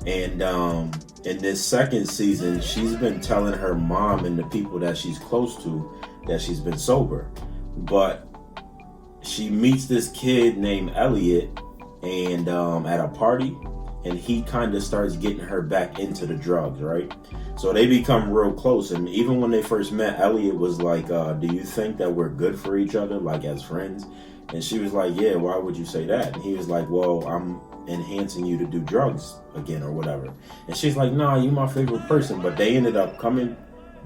And in this second season, she's been telling her mom and the people that she's close to that she's been sober. But she meets this kid named Elliot and at a party, and he kind of starts getting her back into the drugs, right? So they become real close. And even when they first met, Elliot was like, do you think that we're good for each other, like as friends? And she was like, yeah, why would you say that? And he was like, well, I'm enhancing you to do drugs again or whatever. And she's like, nah, you my favorite person. But they ended up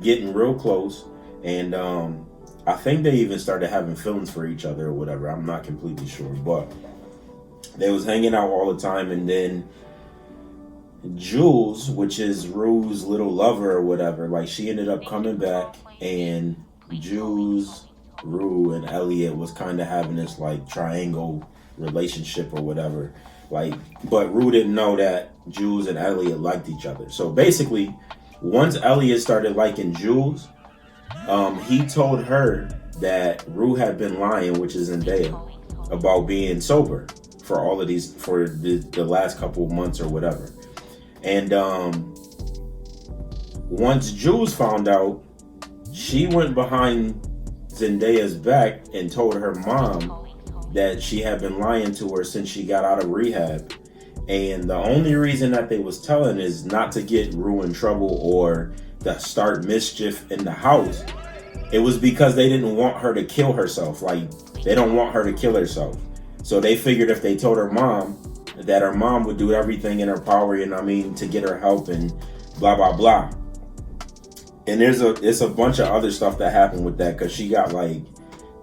getting real close. And I think they even started having feelings for each other or whatever. I'm not completely sure. But they was hanging out all the time. And then Jules, which is Rue's little lover or whatever, like she ended up coming back, and Jules, Rue, and Elliot was kind of having this like triangle relationship or whatever. Like, but Rue didn't know that Jules and Elliot liked each other. So basically, once Elliot started liking Jules, he told her that Rue had been lying, which is Zendaya, about being sober for all of these, for the last couple of months or whatever. And once Jules found out, she went behind Zendaya's back and told her mom that she had been lying to her since she got out of rehab. And the only reason that they was telling is not to get Rue in trouble or to start mischief in the house. It was because they didn't want her to kill herself. Like, they don't want her to kill herself. So they figured if they told her mom, that her mom would do everything in her power, to get her help and blah, blah, blah. And it's a bunch of other stuff that happened with that, because she got like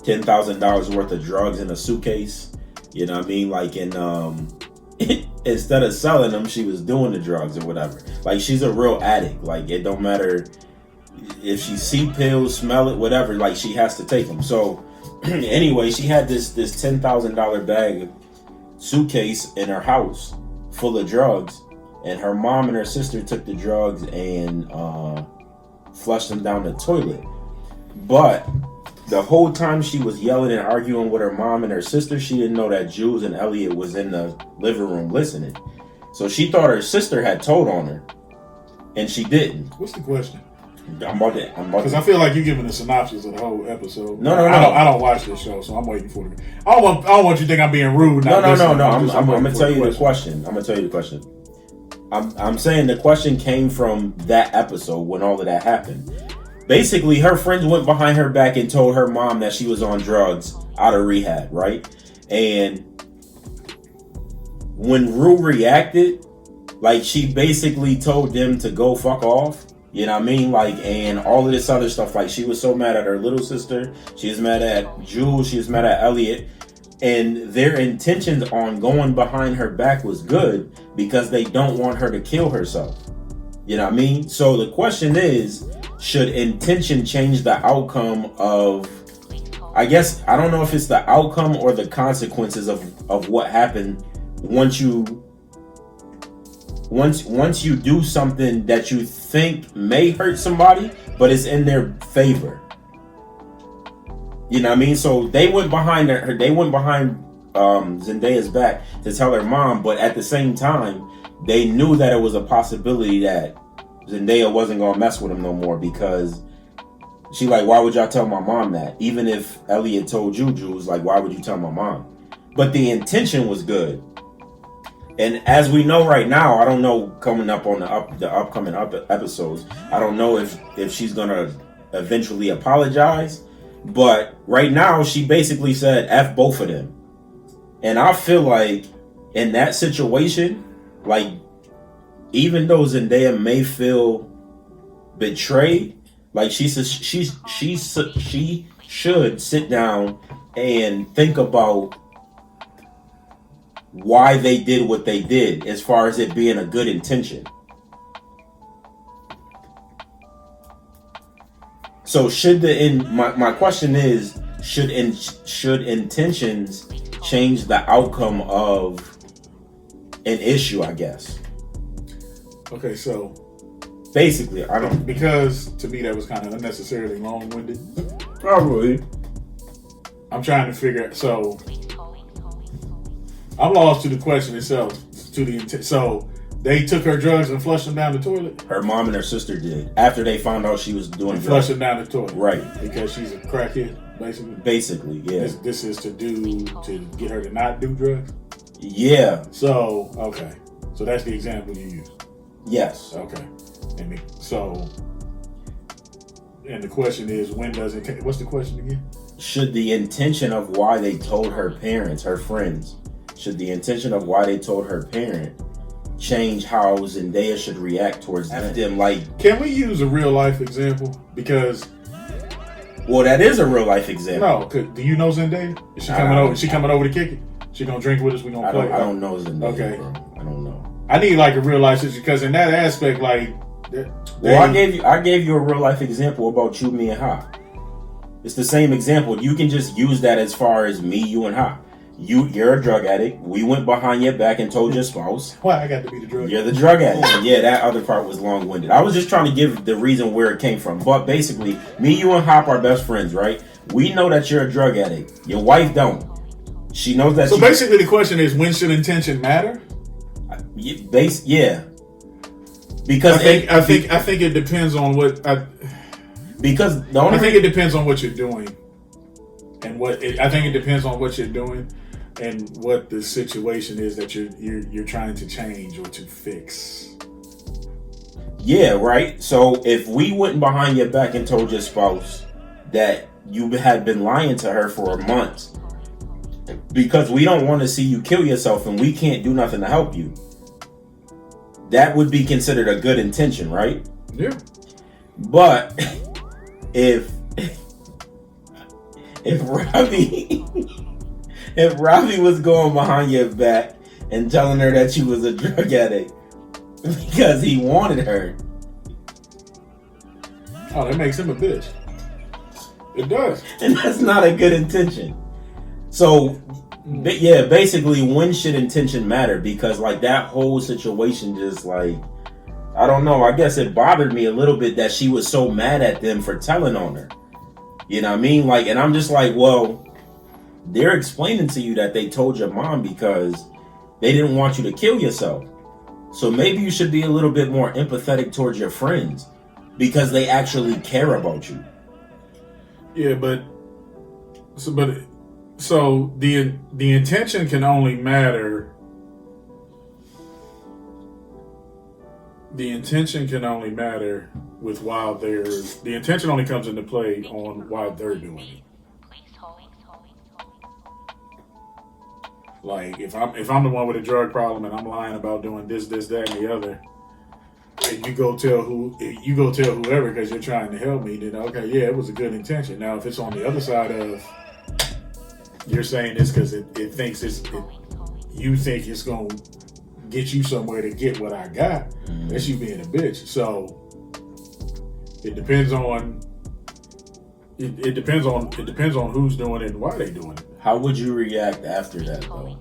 $10,000 worth of drugs in a suitcase. You know what I mean? Like, instead of selling them, she was doing the drugs or whatever. Like, she's a real addict. Like, it don't matter if she see pills, smell it, whatever, like she has to take them. So anyway, she had this $10,000 bag suitcase in her house full of drugs, and her mom and her sister took the drugs and flushed them down the toilet. But the whole time she was yelling and arguing with her mom and her sister, she didn't know that Jules and Elliot was in the living room listening. So she thought her sister had told on her, and she didn't. What's the question? I'm about to. Because I feel like you're giving a synopsis of the whole episode. No. I don't watch this show, so I'm waiting for it. I don't want you to think I'm being rude. No. I'm gonna tell you the question. I'm saying the question came from that episode when all of that happened. Basically, her friends went behind her back and told her mom that she was on drugs out of rehab, right? And when Rue reacted, like, she basically told them to go fuck off. You know what I mean? Like, and all of this other stuff. Like, she was so mad at her little sister. She was mad at Jules. She was mad at Elliot. And their intentions on going behind her back was good because they don't want her to kill herself. You know what I mean? So the question is, should intention change the outcome of, I guess, I don't know if it's the outcome or the consequences of what happened once you do something that you think may hurt somebody, but it's in their favor. You know what I mean? So they went behind her. They went behind Zendaya's back to tell her mom, but at the same time, they knew that it was a possibility that Zendaya wasn't gonna mess with him no more, because she like, why would y'all tell my mom that? Even if Elliot told you, Jules, like, why would you tell my mom? But the intention was good. And as we know right now, I don't know coming up on the upcoming episodes, I don't know if she's gonna eventually apologize. But right now, she basically said F both of them. And I feel like in that situation, like, even though Zendaya may feel betrayed, Like she should sit down and think about why they did what they did, as far as it being a good intention. So my question is, should intentions change the outcome of an issue, I guess? Okay, so basically, I don't, because to me that was kind of unnecessarily long-winded. Probably. I'm trying to figure out. So I'm lost to the question itself. So they took her drugs and flushed them down the toilet. Her mom and her sister did after they found out she was doing drugs. Flushed them down the toilet, right? Because she's a crackhead, basically. Basically, yeah. This is to get her to not do drugs. Yeah. So okay, so that's the example you use. Yes. Okay, and the question is, when does it? What's the question again? Should the intention of why they told her parents, her friends, should the intention of why they told her parent change how Zendaya should react towards them? Like, can we use a real life example? Because, well, that is a real life example. No, do you know Zendaya? Is she coming over? Is she coming over to kick it? She gonna drink with us? We gonna play? I don't know Zendaya. Okay, bro. I don't know. I need like a real life situation, because in that aspect, like, well, I gave you a real life example about you, me, and Ha. It's the same example. You can just use that as far as me, you, and Ha. You're a drug addict. We went behind your back and told your spouse. Why I got to be the drug addict? You're the drug addict. Yeah, that other part was long-winded. I was just trying to give the reason where it came from. But basically, me, you, and Hop are best friends, right? We know that you're a drug addict. Your wife don't. She knows that. So basically, the question is, when should intention matter? Yeah. Because I think it depends on what. I think it depends on what you're doing, and I think it depends on what you're doing, and what the situation is that you're trying to change or to fix. Yeah, right. So if we went behind your back and told your spouse that you had been lying to her for months because we don't want to see you kill yourself and we can't do nothing to help you, that would be considered a good intention, right? Yeah. But if Robbie was going behind your back and telling her that she was a drug addict because he wanted her, oh, that makes him a bitch. It does. And that's not a good intention. So, yeah, basically, when should intention matter? Because, like, that whole situation just, like, I don't know. I guess it bothered me a little bit that she was so mad at them for telling on her. You know what I mean? Like, and I'm just like, well, they're explaining to you that they told your mom because they didn't want you to kill yourself. So maybe you should be a little bit more empathetic towards your friends because they actually care about you. Yeah, so the intention can only matter. The intention can only matter with while they're. The intention only comes into play on why they're doing it. Like if I'm the one with a drug problem and I'm lying about doing this, that, and the other, and you go tell whoever because you're trying to help me, then okay, yeah, it was a good intention. Now if it's on the other side of you're saying this because you think it's gonna get you somewhere to get what I got, that's you being a bitch. So it depends on who's doing it and why they doing it. How would you react after that, though?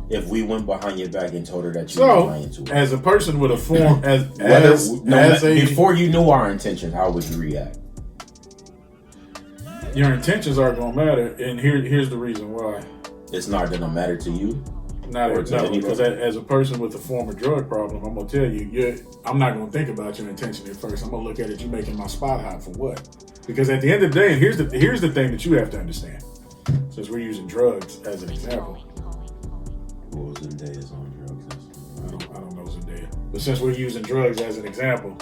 If we went behind your back and told her that you were lying to her? As a person with a form, before you knew our intentions, how would you react? Your intentions aren't going to matter, and here's the reason why. It's not going to matter to you? No, because as a person with a former drug problem, I'm going to tell you, I'm not going to think about your intention at first. I'm going to look at it, you making my spot hot for what? Because at the end of the day, and here's the thing that you have to understand, since we're using drugs as an example. Well, Zendaya's on drugs. I don't know Zendaya. But since we're using drugs as an example,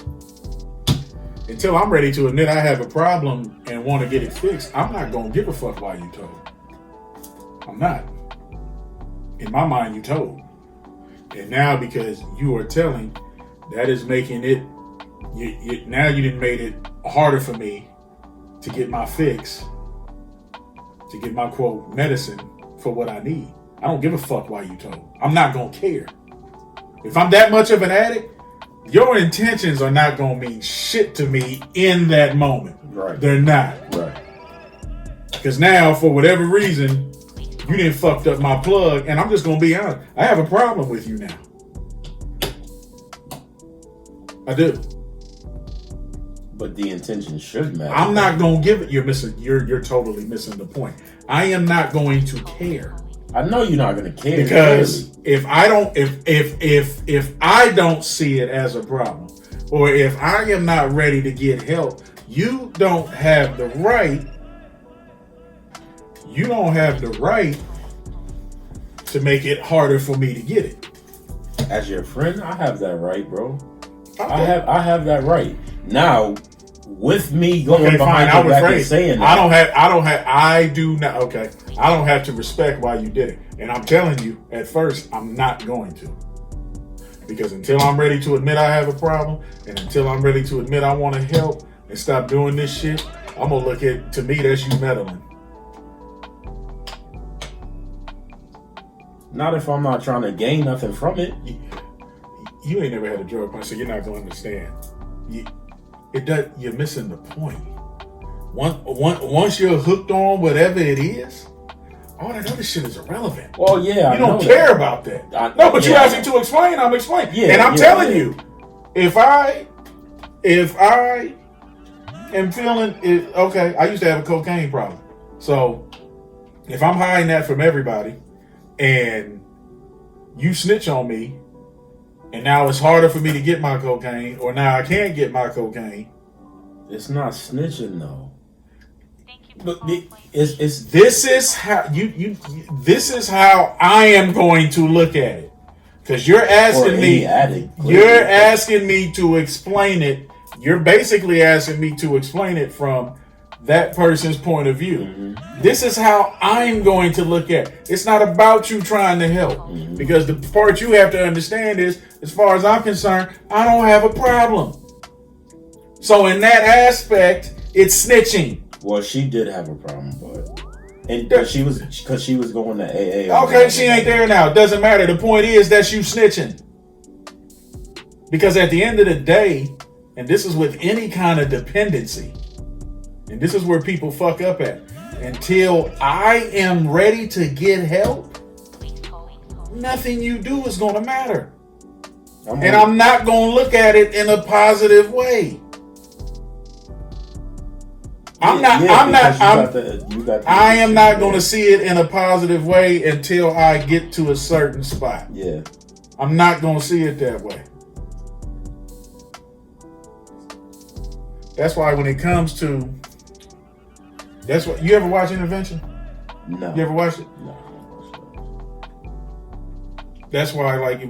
until I'm ready to admit I have a problem and want to get it fixed, I'm not going to give a fuck why you told. I'm not. In my mind, you told. And now because you are telling, that is making it, now you didn't made it harder for me to get my fix, to get my quote medicine for what I need. I don't give a fuck why you told. I'm not gonna care. If I'm that much of an addict, your intentions are not gonna mean shit to me in that moment. Right. They're not. Right. Because now, for whatever reason, you done fucked up my plug, and I'm just gonna be honest. I have a problem with you now. I do. But the intention should matter. I'm not gonna give it. You're totally missing the point. I am not going to care. I know you're not gonna care Because if I don't see it as a problem, or if I am not ready to get help, you don't have the right. You don't have the right to make it harder for me to get it. As your friend, I have that right, bro. Okay. I have that right. Now, with me going Okay, behind fine. your back and saying that, I do not. Okay, I don't have to respect why you did it, and I'm telling you, at first, I'm not going to, because until I'm ready to admit I have a problem, and until I'm ready to admit I want to help and stop doing this shit, I'm gonna look at, to me, that's you meddling. not if I'm not trying to gain nothing from it. You ain't never had a drug punch, so you're not gonna understand. You're missing the point. Once you're hooked on whatever it is, all that other shit is irrelevant. Well, yeah, you don't care about that. No, but you asked me to explain. I'm explaining, and I'm telling you, if I am feeling it, okay. I used to have a cocaine problem, so if I'm hiding that from everybody, and you snitch on me, and now it's harder for me to get my cocaine, or now I can't get my cocaine. It's not snitching though. But this is how this is how I am going to look at it. Because you're asking me, you're asking me to explain it. You're basically asking me to explain it from that person's point of view. Mm-hmm. This is how I'm going to look at it. It's not about you trying to help. Mm-hmm. Because the part you have to understand is, as far as I'm concerned, I don't have a problem. So in that aspect, it's snitching. Well, she did have a problem, but she was going to AA. Okay, she ain't there now. It doesn't matter. The point is that you snitching. Because at the end of the day, and this is with any kind of dependency, and this is where people fuck up at. Until I am ready to get help, nothing you do is going to matter. I'm not going to look at it in a positive way. I am not going to see it in a positive way until I get to a certain spot. Yeah. I'm not going to see it that way. That's why when it comes to, that's what, you ever watch Intervention? No. You ever watched it? No. That's why, like,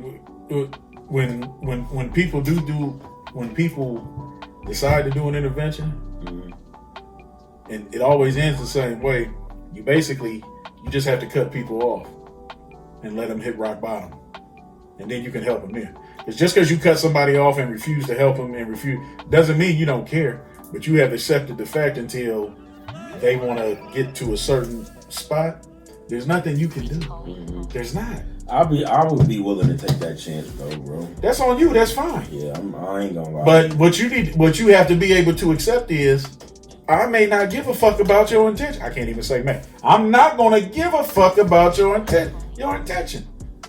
when people when people decide to do an intervention, mm-hmm. and it always ends the same way, you just have to cut people off and let them hit rock bottom, and then you can help them in. It's just because you cut somebody off and refuse to help them doesn't mean you don't care, but you have accepted the fact until they want to get to a certain spot. There's nothing you can do. Mm-hmm. There's not. I would be willing to take that chance though, bro. That's on you. That's fine. Yeah, I ain't gonna lie. But what you have to be able to accept is, I may not give a fuck about your intention. I can't even say man. I'm not gonna give a fuck about your intention.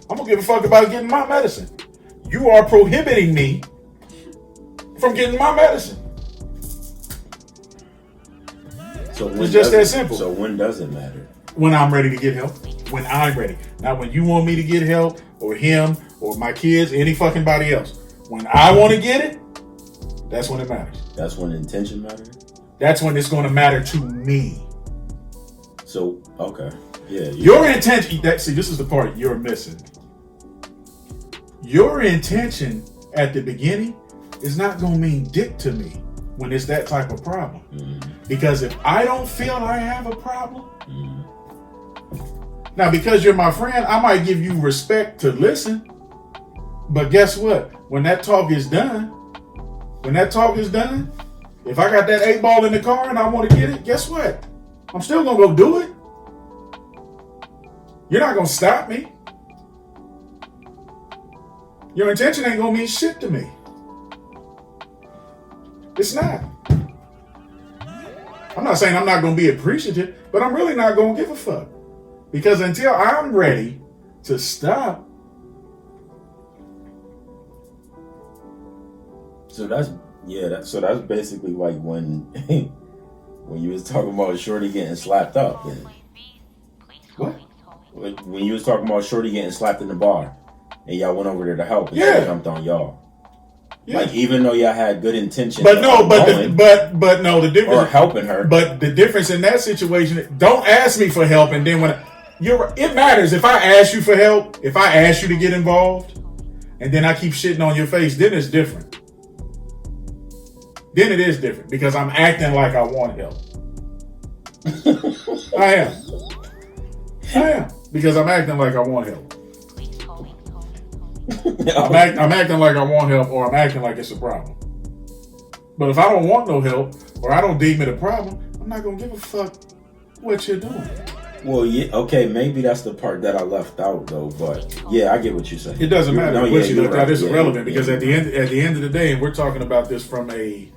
I'm gonna give a fuck about getting my medicine. You are prohibiting me from getting my medicine. So it's just that simple. So when does it matter? When I'm ready to get help. When I'm ready. Not when you want me to get help, or him, or my kids, any fucking body else. When I want to get it, that's when it matters. That's when intention matters? That's when it's going to matter to me. So, okay. Yeah. Your intention, this is the part you're missing. Your intention at the beginning is not going to mean dick to me when it's that type of problem. Mm-hmm. Because if I don't feel I have a problem, mm-hmm. Now because you're my friend, I might give you respect to listen. But guess what? When that talk is done, If I got that 8 ball in the car and I want to get it, guess what? I'm still going to go do it. You're not going to stop me. Your intention ain't going to mean shit to me. It's not. I'm not saying I'm not going to be appreciative, but I'm really not going to give a fuck. Because until I'm ready to stop. So that's basically like when you was talking about Shorty getting slapped up. What? When you was talking about Shorty getting slapped in the bar, and y'all went over there to help, and Yeah. she jumped on y'all. Yeah. Like, even though y'all had good intentions, But no, the difference, or helping her. But the difference in that situation, don't ask me for help, and then it matters if I ask you for help, if I ask you to get involved, and then I keep shitting on your face, then it's different. Then it is different because I'm acting like I want help. I am because I'm acting like I want help. I'm acting like I want help, or I'm acting like it's a problem. But if I don't want no help, or I don't deem it a problem, I'm not gonna give a fuck what you're doing. Well, yeah, okay, maybe that's the part that I left out though. But yeah, I get what you're saying. It doesn't matter what you left out. It's irrelevant because yeah. at the end of the day, we're talking about this from a.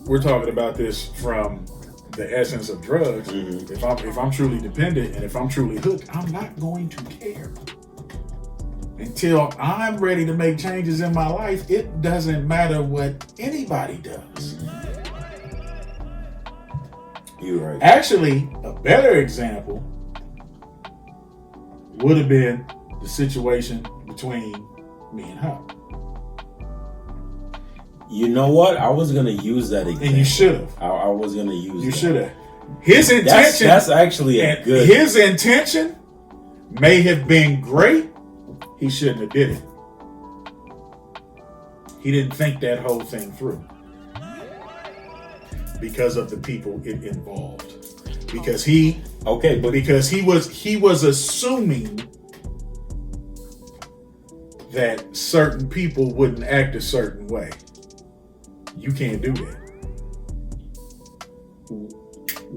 We're talking about this from the essence of drugs. Mm-hmm. If I'm truly dependent and if I'm truly hooked, I'm not going to care. Until I'm ready to make changes in my life, it doesn't matter what anybody does. You're right. Actually, a better example would have been the situation between me and her. You know what? I was gonna use that example. And you should have. I was gonna use. You should have. His intention. That's actually a good. His intention may have been great. He shouldn't have did it. He didn't think that whole thing through because of the people it involved. Because he was assuming that certain people wouldn't act a certain way. You can't do that.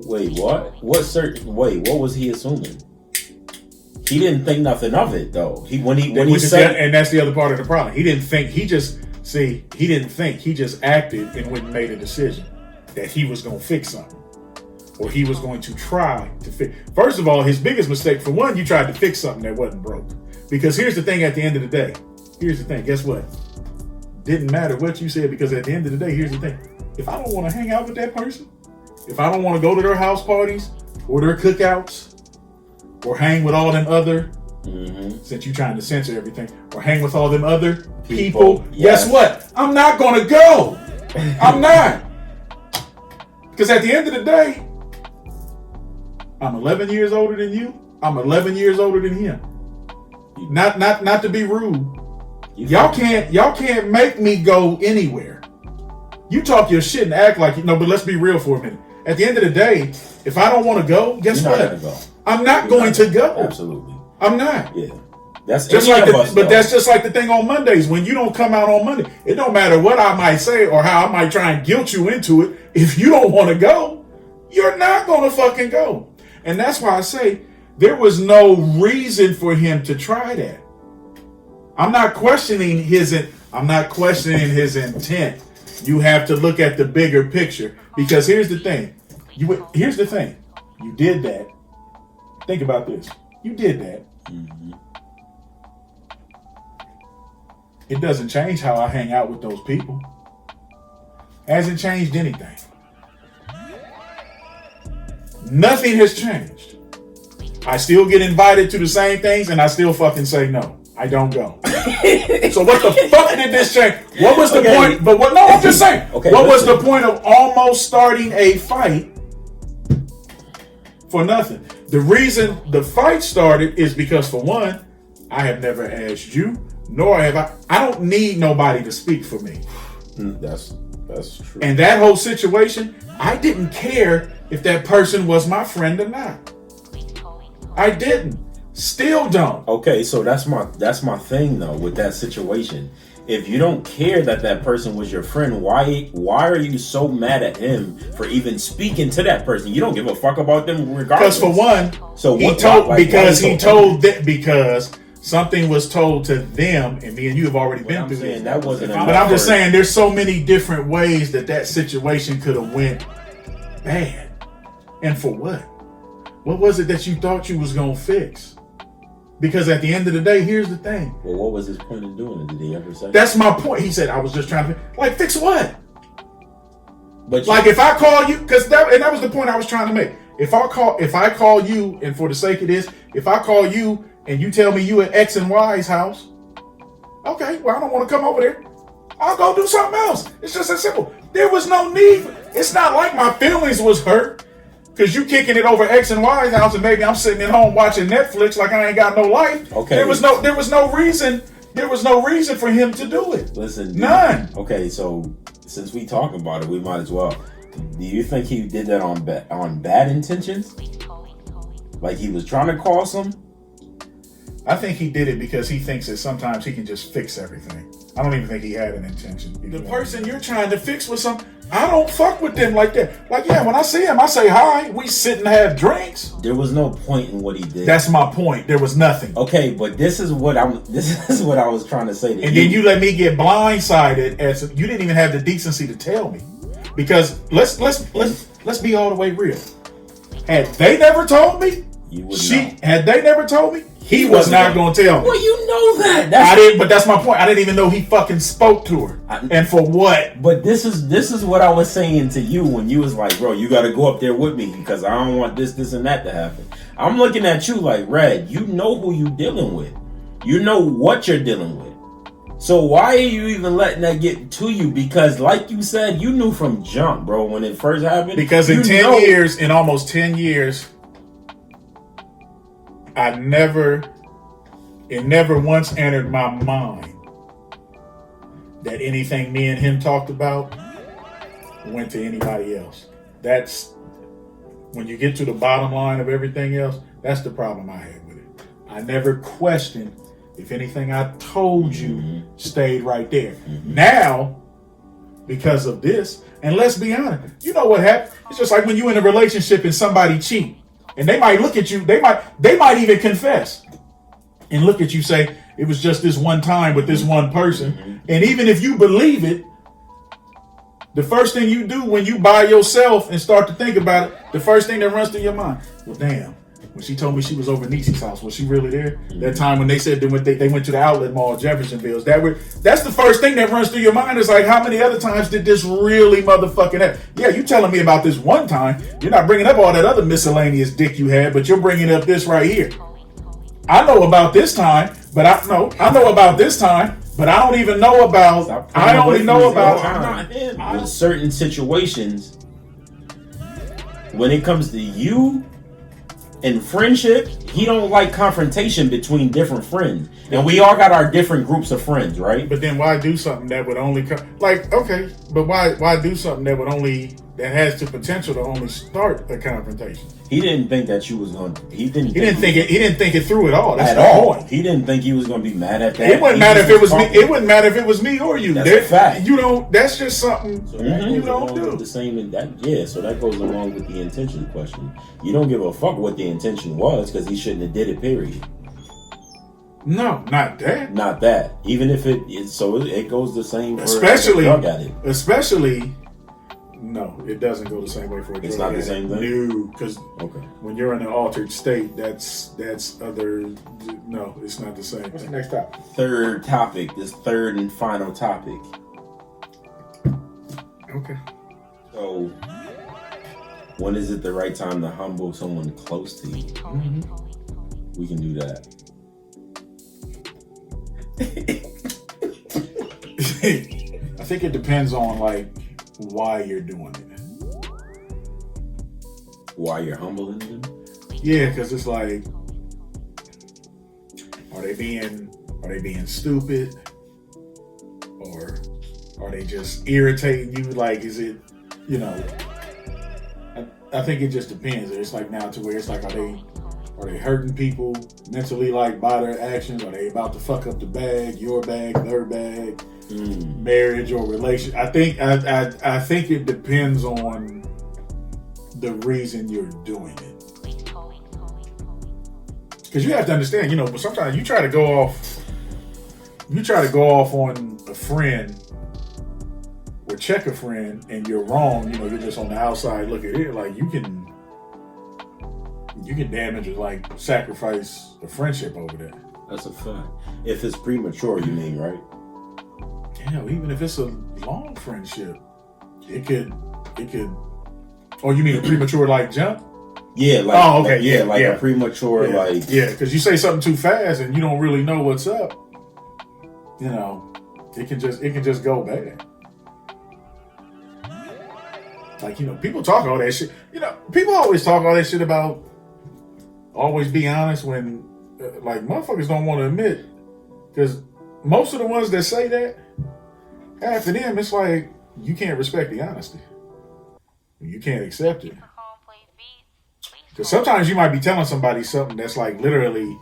Wait, what? What was he assuming? He didn't think nothing of it though. When he said, and that's the other part of the problem. He didn't think. He just acted and went and made a decision that he was going to fix something, or he was going to try to fix. First of all, his biggest mistake, for one, you tried to fix something that wasn't broke. Because here's the thing. At the end of the day, guess what? Didn't matter what you said, because at the end of the day, here's the thing. If I don't want to hang out with that person, if I don't want to go to their house parties or their cookouts, or hang with all them other, since you're trying to censor everything, or hang with all them other people, yes. Guess what? I'm not going to go. I'm not. Because at the end of the day, I'm 11 years older than you. I'm 11 years older than him. Not to be rude. Y'all can't make me go anywhere. You talk your shit and act like but let's be real for a minute. At the end of the day, if I don't want to go, guess what? I'm not going to go. Absolutely. I'm not. Yeah. That's just like that's just like the thing on Mondays. When you don't come out on Monday, it don't matter what I might say or how I might try and guilt you into it. If you don't want to go, you're not going to fucking go. And that's why I say there was no reason for him to try that. I'm not questioning his intent. You have to look at the bigger picture, because here's the thing. You did that. Think about this. You did that. Mm-hmm. It doesn't change how I hang out with those people. Hasn't changed anything. Nothing has changed. I still get invited to the same things, and I still fucking say no. I don't go. So what the fuck did this change? What was the point? But what? No, I'm just saying. What was the point of almost starting a fight for nothing? The reason the fight started is because, for one, I have never asked you, nor have I. I don't need nobody to speak for me. That's true. And that whole situation, I didn't care if that person was my friend or not. I didn't. Still don't. Okay, so that's my thing though with that situation. if you don't care that person was your friend, why are you so mad at him for even speaking to that person? You don't give a fuck about them regardless. Because for one, so because something was told to them, and me and you have already been through this. That wasn't. But I'm just saying, there's so many different ways that situation could have went bad, and for what? What was it that you thought you was gonna fix? Because at the end of the day, here's the thing. Well, what was his point in doing it? Did he ever say? That's my point. He said, I was just trying to fix what? But if I call you, that was the point I was trying to make. If I call you, and for the sake of this, if I call you and you tell me you at X and Y's house, okay, well, I don't want to come over there. I'll go do something else. It's just that simple. There was no need. It's not like my feelings was hurt. Because you kicking it over X and Y's house, and maybe I'm sitting at home watching Netflix like I ain't got no life. Okay. There was no reason for him to do it. Listen. None. Okay, so since we talking about it, we might as well. Do you think he did that on bad intentions? Like he was trying to cause him? I think he did it because he thinks that sometimes he can just fix everything. I don't even think he had an intention. The person you're trying to fix with I don't fuck with them like that. Like, yeah, when I see him, I say hi. We sit and have drinks. There was no point in what he did. That's my point. There was nothing. Okay, but this is what I was trying to say to you. And then you let me get blindsided as you didn't even have the decency to tell me. Because let's be all the way real. Had they never told me, had they never told me, he was not going to tell me. Well, you know that. I didn't, but that's my point. I didn't even know he fucking spoke to her. And for what? But this is what I was saying to you when you was like, bro, you got to go up there with me because I don't want this, and that to happen. I'm looking at you like, Red, you know who you dealing with. You know what you're dealing with. So why are you even letting that get to you? Because like you said, you knew from jump, bro, when it first happened. Because in almost 10 years, it never once entered my mind that anything me and him talked about went to anybody else. That's when you get to the bottom line of everything else, that's the problem I had with it. I never questioned if anything I told you stayed right there. Now, because of this, and let's be honest, you know what happened? It's just like when you're in a relationship and somebody cheat. And they might look at you, they might even confess and look at you, say, it was just this one time with this one person. And even if you believe it, the first thing you do when you by yourself and start to think about it, the first thing that runs through your mind, well, damn, when she told me she was over Niecy's house, was she really there? That time when they said they went to the outlet mall, Jeffersonville, that's the first thing that runs through your mind. Is like, how many other times did this really motherfucking happen? Yeah, you telling me about this one time. You're not bringing up all that other miscellaneous dick you had, but you're bringing up this right here. I know about this time, but I know about this time, but I don't even know about. I only know about in certain situations. When it comes to you. In friendship, he don't like confrontation between different friends. And we all got our different groups of friends, right? But then why do something that would only okay, but why do something that has the potential to only start a confrontation? He didn't think that you was going to He didn't think it through at all. That's at all. Point. He didn't think he was going to be mad at that. It wouldn't matter if it was me. It wouldn't matter if it was me or you. That's a fact. You don't. That's just something you don't do. The same in that. Yeah. So that goes along with the intention question. You don't give a fuck what the intention was because he shouldn't have did it. Period. No, not that. Not that. Even if it goes the same. Especially. For a drug addict. Especially. No, it doesn't go the same way for a drug addict. It's not the same thing? No, because when you're in an altered state, that's other. No, it's not the same. What's the next topic? Third topic. This third and final topic. Okay. So, when is it the right time to humble someone close to you? We can do that. I think it depends on why you're doing it. Why you're humbling them? Yeah, because it's like, are they being stupid, or are they just irritating you? Like, is it, I think it just depends. It's like now to where it's like, are they hurting people mentally, like by their actions? Are they about to fuck up the bag, your bag, their bag? marriage or relation. I think it depends on the reason you're doing it. Because you have to understand, but sometimes you try to go off on a friend or check a friend and you're wrong, you're just on the outside looking at it, like you can damage or like sacrifice a friendship over that. That's a fact. If it's premature, you mean, right? Yeah, even if it's a long friendship, it could. Oh, you mean a premature like jump? Yeah, like a premature like. Yeah, because you say something too fast and you don't really know what's up. It can just go bad. Like people talk all that shit. People always talk all that shit about always be honest when like motherfuckers don't want to admit, because most of the ones that say that, half of them, it's like you can't respect the honesty. You can't accept it. Because sometimes you might be telling somebody something that's like literally,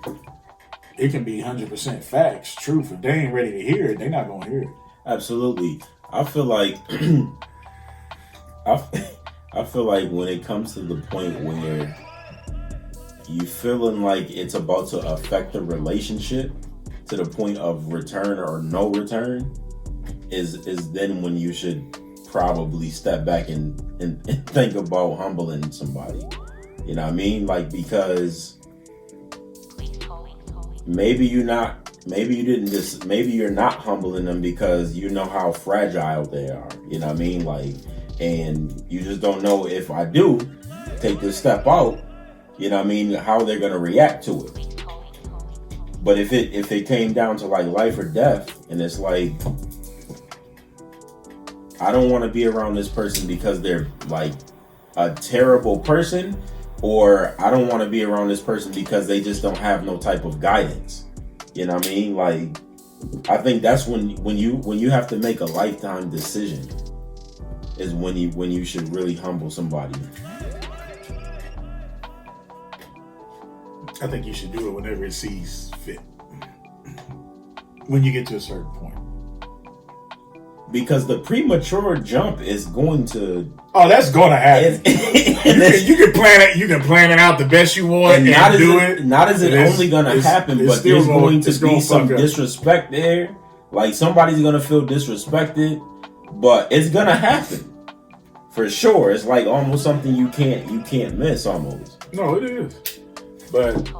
it can be 100% facts, truth. If they ain't ready to hear it, they're not going to hear it. Absolutely. I feel like I feel like when it comes to the point where you feeling like it's about to affect the relationship to the point of return or no return is then when you should probably step back and think about humbling somebody. You know what I mean? Like, because maybe you're not humbling them because you know how fragile they are. You know what I mean? Like, and you just don't know if I do take this step out, you know what I mean, how they're gonna react to it. But if it came down to like life or death, and it's like, I don't want to be around this person because they're like a terrible person, or I don't want to be around this person because they just don't have no type of guidance. You know what I mean? Like, I think that's when you have to make a lifetime decision is when you should really humble somebody. I think you should do it whenever it sees fit. When you get to a certain point. Because the premature jump is going to... Oh, that's going to happen. You can plan it. You can plan it out the best you want and do it. Not as it only going to happen, but there's going to be some disrespect there. Like, somebody's going to feel disrespected, but it's going to happen. For sure. It's like almost something you can't miss almost. No, it is. But...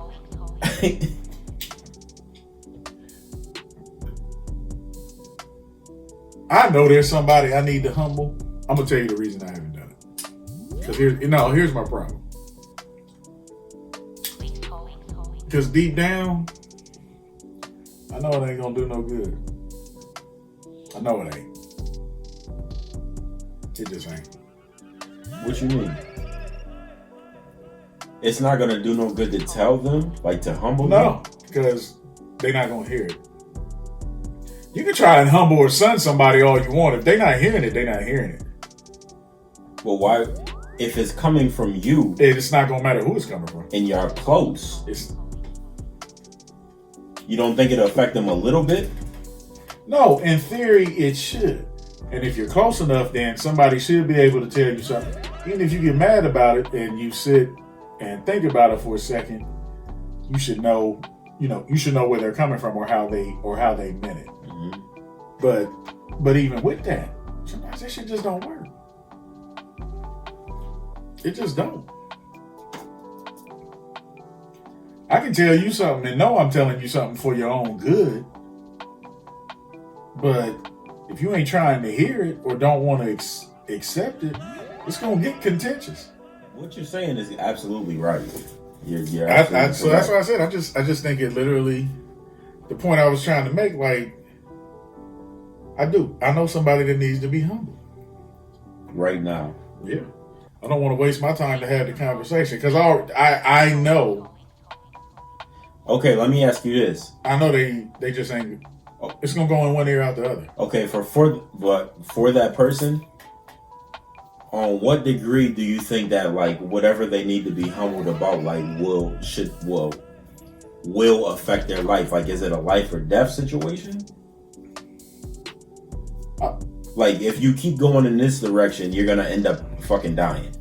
I know there's somebody I need to humble. I'm gonna tell you the reason I haven't done it. Because here's my problem. Because deep down, I know it ain't gonna do no good. I know it ain't. It just ain't. What you mean? It's not gonna do no good to tell them, like to humble them? No, because they're not gonna hear it. You can try and humble or son somebody all you want. If they're not hearing it, they're not hearing it. Well, why? If it's coming from you, it's not gonna matter who it's coming from. And you're close. You don't think it'll affect them a little bit? No, in theory, it should. And if you're close enough, then somebody should be able to tell you something. Even if you get mad about it and you sit and think about it for a second, you should know. You should know where they're coming from or how they meant it. Mm-hmm. But even with that, sometimes that shit just don't work. It just don't. I can tell you something and know I'm telling you something for your own good. But if you ain't trying to hear it or don't want to accept it, it's gonna get contentious. What you're saying is absolutely right. You're so that's why I said I just think it literally, the point I was trying to make, like, I know somebody that needs to be humble right now. Yeah, I don't want to waste my time to have the conversation because I know. Okay, let me ask you this. I know they just ain't. It's gonna go in one ear out the other. Okay, for that person. On what degree do you think that, like, whatever they need to be humbled about, like, will affect their life? Like, is it a life or death situation? Like, if you keep going in this direction, you're gonna end up fucking dying.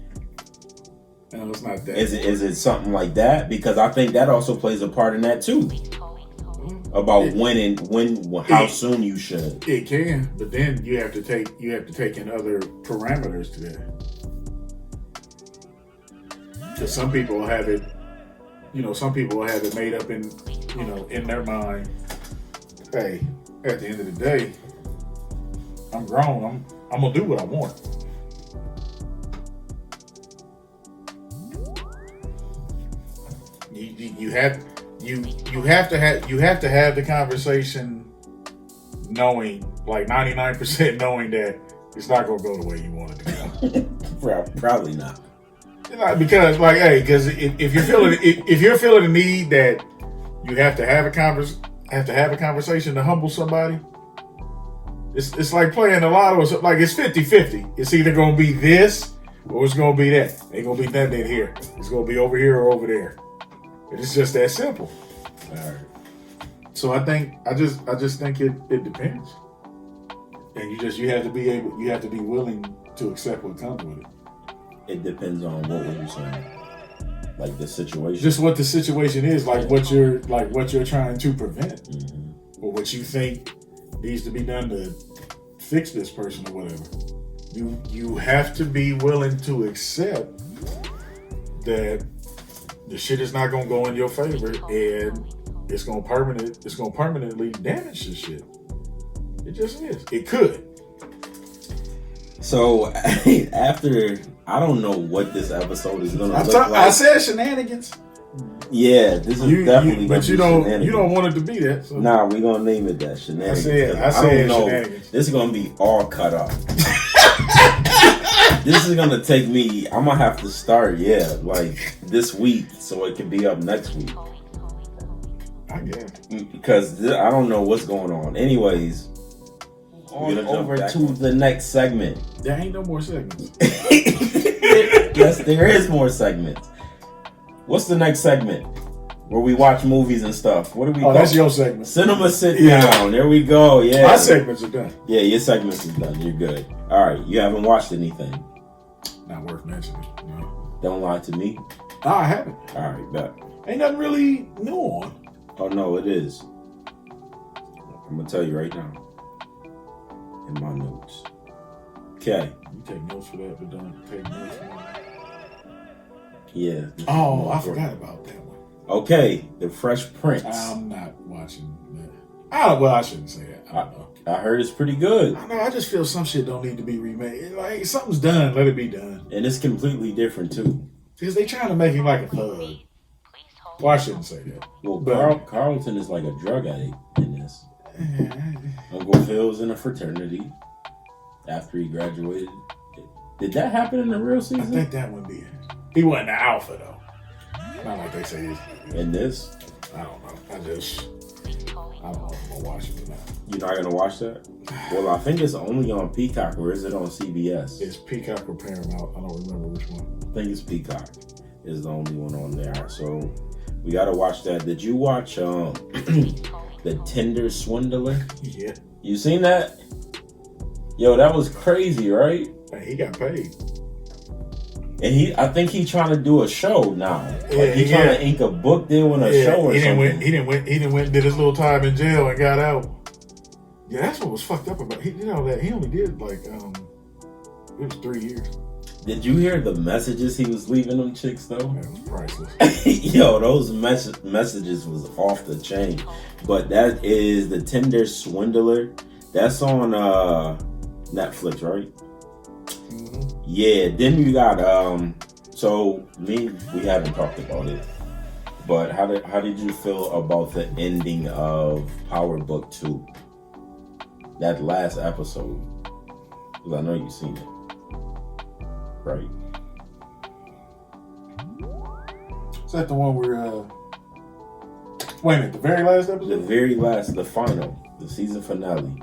No, it's not that. Is it something like that? Because I think that also plays a part in that too. About how soon you should. It can, but then you have to take in other parameters to that. Because some people have it, some people have it made up in their mind. Hey, at the end of the day, I'm grown. I'm gonna do what I want. You have to have the conversation, knowing, like 99% knowing that it's not gonna go the way you want it to go. Probably not. Because if you're feeling the need that you have to have a conversation to humble somebody, it's like playing a lotto. Like it's 50-50. It's either gonna be this or it's gonna be that. Ain't gonna be nothing in here. It's gonna be over here or over there. It's just that simple. All right. So I just think it depends, and you have to be willing to accept what comes with it. It depends on what were you saying, like the situation. Just what the situation is, like what you're trying to prevent, or what you think needs to be done to fix this person or whatever. You have to be willing to accept that the shit is not gonna go in your favor, and it's gonna permanently damage this shit. It just is. It could. So after, I don't know what this episode is gonna look like. I said shenanigans. Yeah, this is definitely. But you don't want it to be that. So. Nah, we gonna name it that, shenanigans. I said shenanigans. This is gonna be all cut up. This is gonna take me. I'm gonna have to start, like this week, so it can be up next week. I guess because I don't know what's going on. Anyways, over to the next segment. There ain't no more segments. Yes, there is more segments. What's the next segment? Where we watch movies and stuff. What do we? That's your segment. Cinema Sit Down. There we go. Yeah, my segments are done. Yeah, your segments are done. You're good. All right, you haven't watched anything. Not worth mentioning. No. Don't lie to me. No, I haven't. All right, bet. Ain't nothing really new on. Oh no, it is. I'm gonna tell you right now. In my notes. Okay. You take notes for that, but don't take notes for that. Yeah. Oh, I forgot about that one. Okay, The Fresh Prince. I'm not watching that. I shouldn't say that. I don't know. I heard it's pretty good. I know. I just feel some shit don't need to be remade. Like, something's done, let it be done. And it's completely different too. Because they trying to make him like a thug. Well, I shouldn't say that. Well, Carlton is like a drug addict in this. Uncle Phil's in a fraternity after he graduated. Did that happen in the real season? I think that one did. He wasn't the alpha though. Not like they say he's. In this? I don't know. I don't know if I'm gonna watch it or not. You're not gonna watch that? Well, I think it's only on Peacock, or is it on CBS? It's Peacock or Paramount. I don't remember which one. I think it's Peacock. Is the only one on there. So we gotta watch that. Did you watch The Tinder Swindler? Yeah. You seen that? Yo, that was crazy, right? Hey, he got paid. And I think he's trying to do a show now. Like he's trying to ink a book deal in a show or something. He didn't win and did his little time in jail and got out. Yeah, that's what was fucked up about it. That he only did like it was 3 years. Did you hear the messages he was leaving them chicks though? That was priceless. Yo, those messages was off the chain. But that is The Tinder Swindler. That's on Netflix, right? Mm-hmm. Yeah. Then you got we haven't talked about it. But how did you feel about the ending of Power Book 2? That last episode. Because I know you've seen it. Right. Is that the one where wait a minute, the very last episode? The final, the season finale.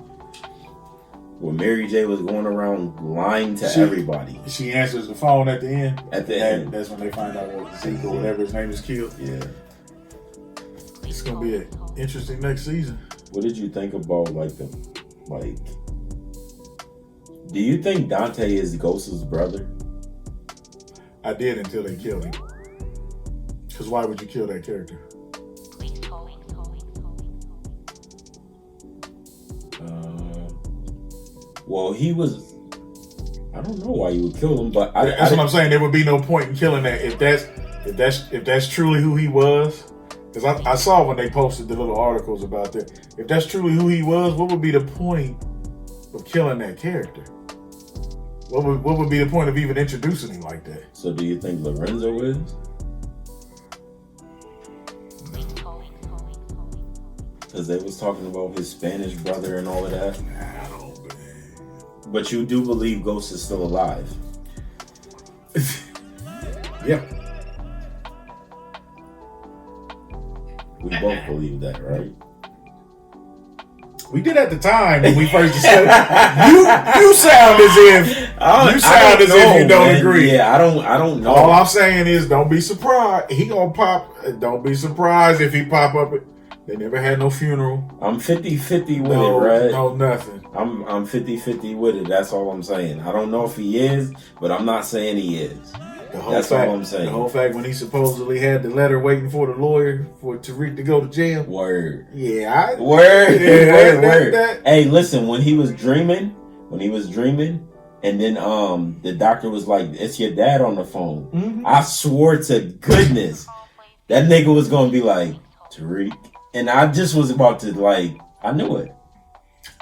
Where Mary J was going around lying to everybody. She answers the phone at the end. At the end. That's when they find out what Zeke or whatever his name is killed. Yeah. It's gonna be an interesting next season. What did you think about Do you think Dante is Ghost's brother? I did until they killed him. Because why would you kill that character? Well, he was. I don't know why you would kill him, but that's what I'm saying. There would be no point in killing that if that's truly who he was. Because I saw when they posted the little articles about that. If that's truly who he was, what would be the point of killing that character? What would be the point of even introducing him like that? So do you think Lorenzo is? Because they was talking about his Spanish brother and all of that. I don't believe. But you do believe Ghost is still alive? Yeah. We both believe that, right? We did at the time when we first discussed. you sound as if you don't agree. Yeah, I don't know. All I'm saying is, don't be surprised. He gonna pop. Don't be surprised if he pop up. They never had no funeral. I'm 50-50 with it, right? No, nothing. I'm 50-50 with it. That's all I'm saying. I don't know if he is, but I'm not saying he is. That's all I'm saying. The whole fact when he supposedly had the letter waiting for the lawyer for Tariq to go to jail. Word. Yeah. Word. Word. Hey, listen, when he was dreaming, and then the doctor was like, "It's your dad on the phone." Mm-hmm. I swore to goodness that nigga was gonna be like, Tariq. And I just was about to I knew it.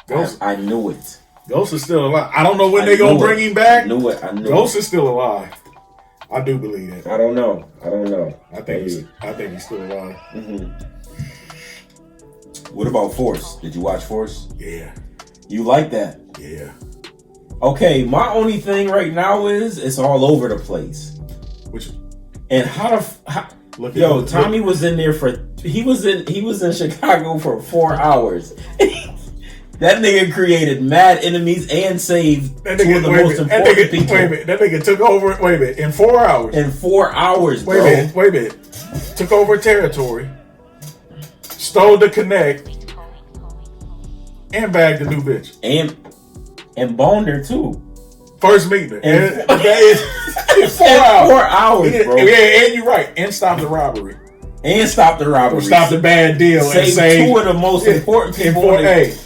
Ghost. I knew it. Ghost is still alive. I don't know when they're gonna bring him back. I knew it. Ghost is still alive. I do believe that. I don't know. I think he's still alive. Mm-hmm. What about Force? Did you watch Force? Yeah. You like that? Yeah. Okay, my only thing right now is it's all over the place. And Tommy was in there he was in Chicago for 4 hours. That nigga created mad enemies and saved two of the most important people. Wait a minute, that nigga took over. Wait a minute, in 4 hours. In 4 hours, bro. Wait a minute. Took over territory, stole the Connect, and bagged the new bitch. And boned her too. First meeting. In 4 hours. 4 hours, bro. Yeah, and you're right. And stop the robbery. And stop the robbery. Or stop the bad deal. Save two of the most important people.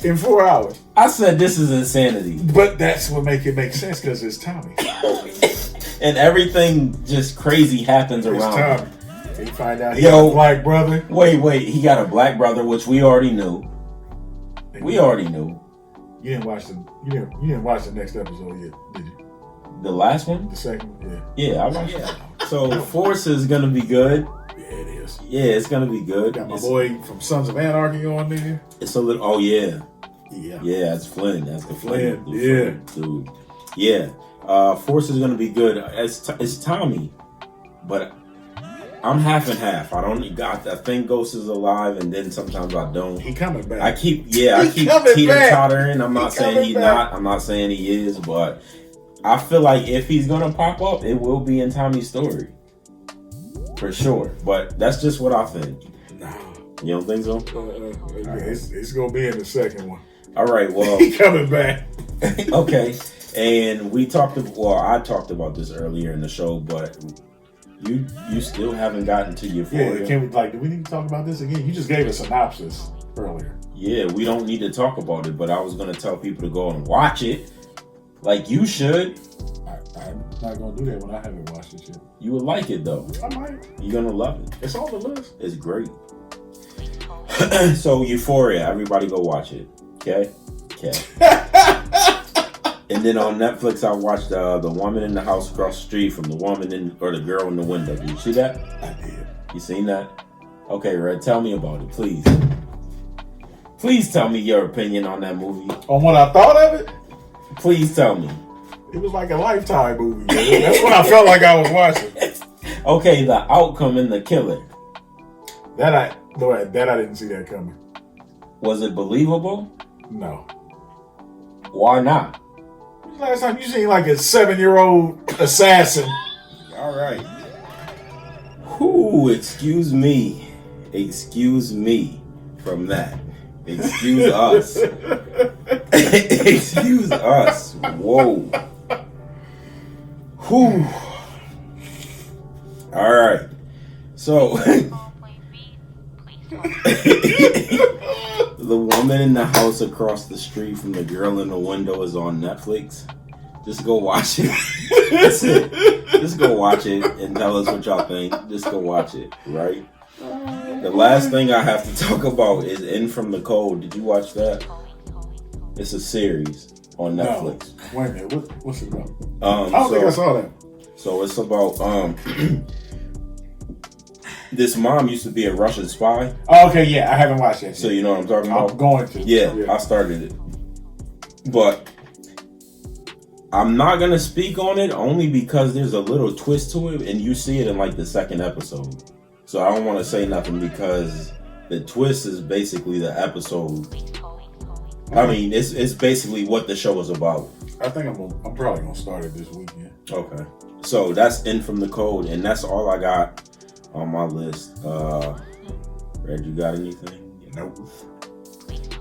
In 4 hours. I said this is insanity. But that's what make it make sense because it's Tommy. And everything just crazy happens around him. He find out he got a black brother. Wait. He got a black brother, which we already knew. You didn't watch the next episode yet, did you? The last one? The second? Yeah, I watched it. So Force is gonna be good. Yeah, it is. Yeah, it's gonna be good. Got my boy from Sons of Anarchy on there. It's a little. Oh yeah. Yeah. Yeah, that's Flynn. That's the Flynn. Yeah. Dude. Yeah. Force is gonna be good. It's Tommy, but I'm half and half. I think Ghost is alive, and then sometimes I don't. He coming back. I keep teeter-tottering. I'm not saying he's not. I'm not saying he is, but I feel like if he's gonna pop up, it will be in Tommy's story. For sure. But that's just what I think. Nah. You don't think so? It's gonna be in the second one. All right, well. He coming back. Okay. And I talked about this earlier in the show, but you still haven't gotten to Euphoria. Yeah, do we need to talk about this again? You just gave a synopsis earlier. Yeah, we don't need to talk about it, but I was going to tell people to go and watch it. Like you should. I'm not going to do that when I haven't watched it yet. You would like it, though. I might. You're going to love it. It's on the list. It's great. So, Euphoria, everybody go watch it. Okay? And then on Netflix, I watched The Woman in the House Across the Street from the girl in the window. Did you see that? I did. You seen that? Okay, Red, tell me about it, please. Please tell me your opinion on that movie. On what I thought of it? Please tell me. It was like a Lifetime movie. Man. That's what I felt like I was watching. Okay, the outcome and the killer. That I didn't see that coming. Was it believable? No. Why not? Last time you seen like a 7-year-old assassin. All right. Whoo, excuse me. Excuse me from that. Excuse us. Excuse us. Whoa. Whew. All right. So, the woman in the house across the street from the girl in the window is on Netflix. Just go watch it. That's it. Just go watch it and tell us what y'all think. Just go watch it, right? The last thing I have to talk about is In From the Cold. Did you watch that? It's a series on Netflix. No. Wait a minute. What's it about? I don't think I saw that. So it's about this mom used to be a Russian spy. Oh, okay, yeah, I haven't watched that yet. So you know what I'm talking about? I'm going to. Yeah, I started it. But I'm not going to speak on it only because there's a little twist to it and you see it in like the second episode. So I don't want to say nothing because the twist is basically the episode. I mean, it's basically what the show is about. I think I'm probably going to start it this weekend. Okay. So that's In From the Cold, and that's all I got on my list. Red, you got anything? Nope.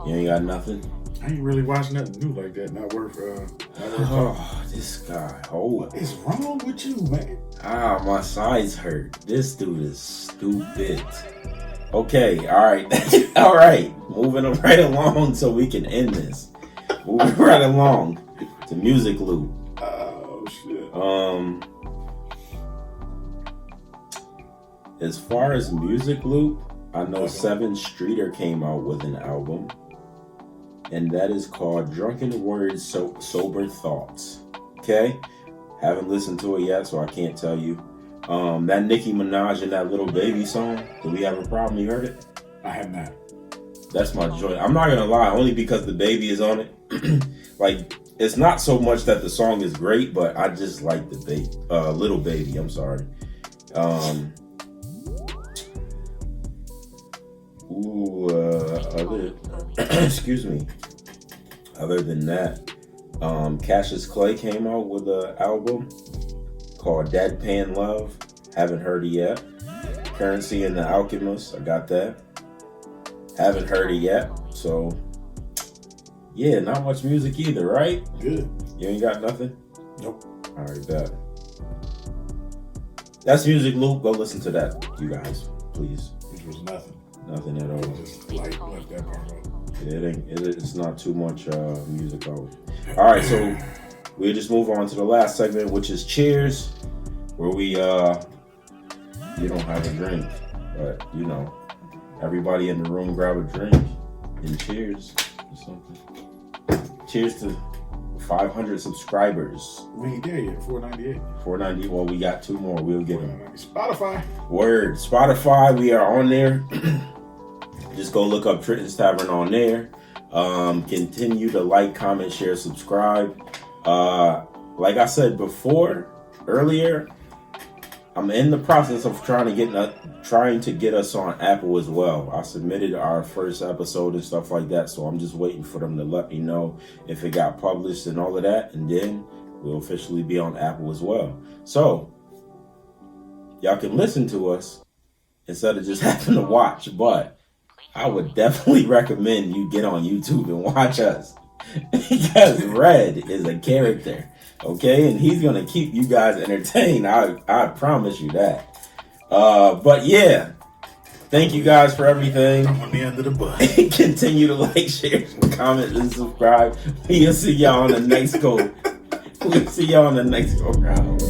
You ain't got nothing? I ain't really watching nothing new like that. Not worth Oh, this guy. What is wrong with you, man? My sides hurt. This dude is stupid. Okay, all right. All right. Moving right along so we can end this. Moving right along to Music Loop. Oh, shit. As far as Music Loop, I know 7th Streeter came out with an album, and that is called Drunken Words, Sober Thoughts. Okay? Haven't listened to it yet, so I can't tell you. That Nicki Minaj and that Little Baby song, do we have a problem? You heard it? I have not. That's my joy. I'm not gonna lie, only because the baby is on it. Like, it's not so much that the song is great, but I just like the Little Baby. I'm sorry. Excuse me. Other than that, Cassius Clay came out with an album called Deadpan Love. Haven't heard it yet. Currency and the Alchemist, I got that. Haven't heard it yet. So, yeah, not much music either, right? Good. You ain't got nothing? Nope. All right, bet. That's Music Loop. Go listen to that, you guys, please. Which was nothing. Nothing at all. Just left that part out. It's not too much music out. All right, so we'll just move on to the last segment, which is Cheers, where we you don't have a drink, but you know, everybody in the room grab a drink and cheers or something. Cheers to 500 subscribers. We ain't there yet. 498. 490. Well, we got 2 more. We'll get them. Spotify. Word. Spotify. We are on there. Just go look up Trenton's Tavern on there. Continue to like, comment, share, subscribe. Like I said earlier, I'm in the process of trying to get us on Apple as well. I submitted our first episode and stuff like that, so I'm just waiting for them to let me know if it got published and all of that, and then we'll officially be on Apple as well. So y'all can listen to us instead of just having to watch, but I would definitely recommend you get on YouTube and watch us because Red is a character, okay? And he's going to keep you guys entertained. I promise you that. But yeah, thank you guys for everything. I'm on the end of the bus. Continue to like, share, comment, and subscribe. We'll see y'all on the next go. We'll see y'all on the next go round.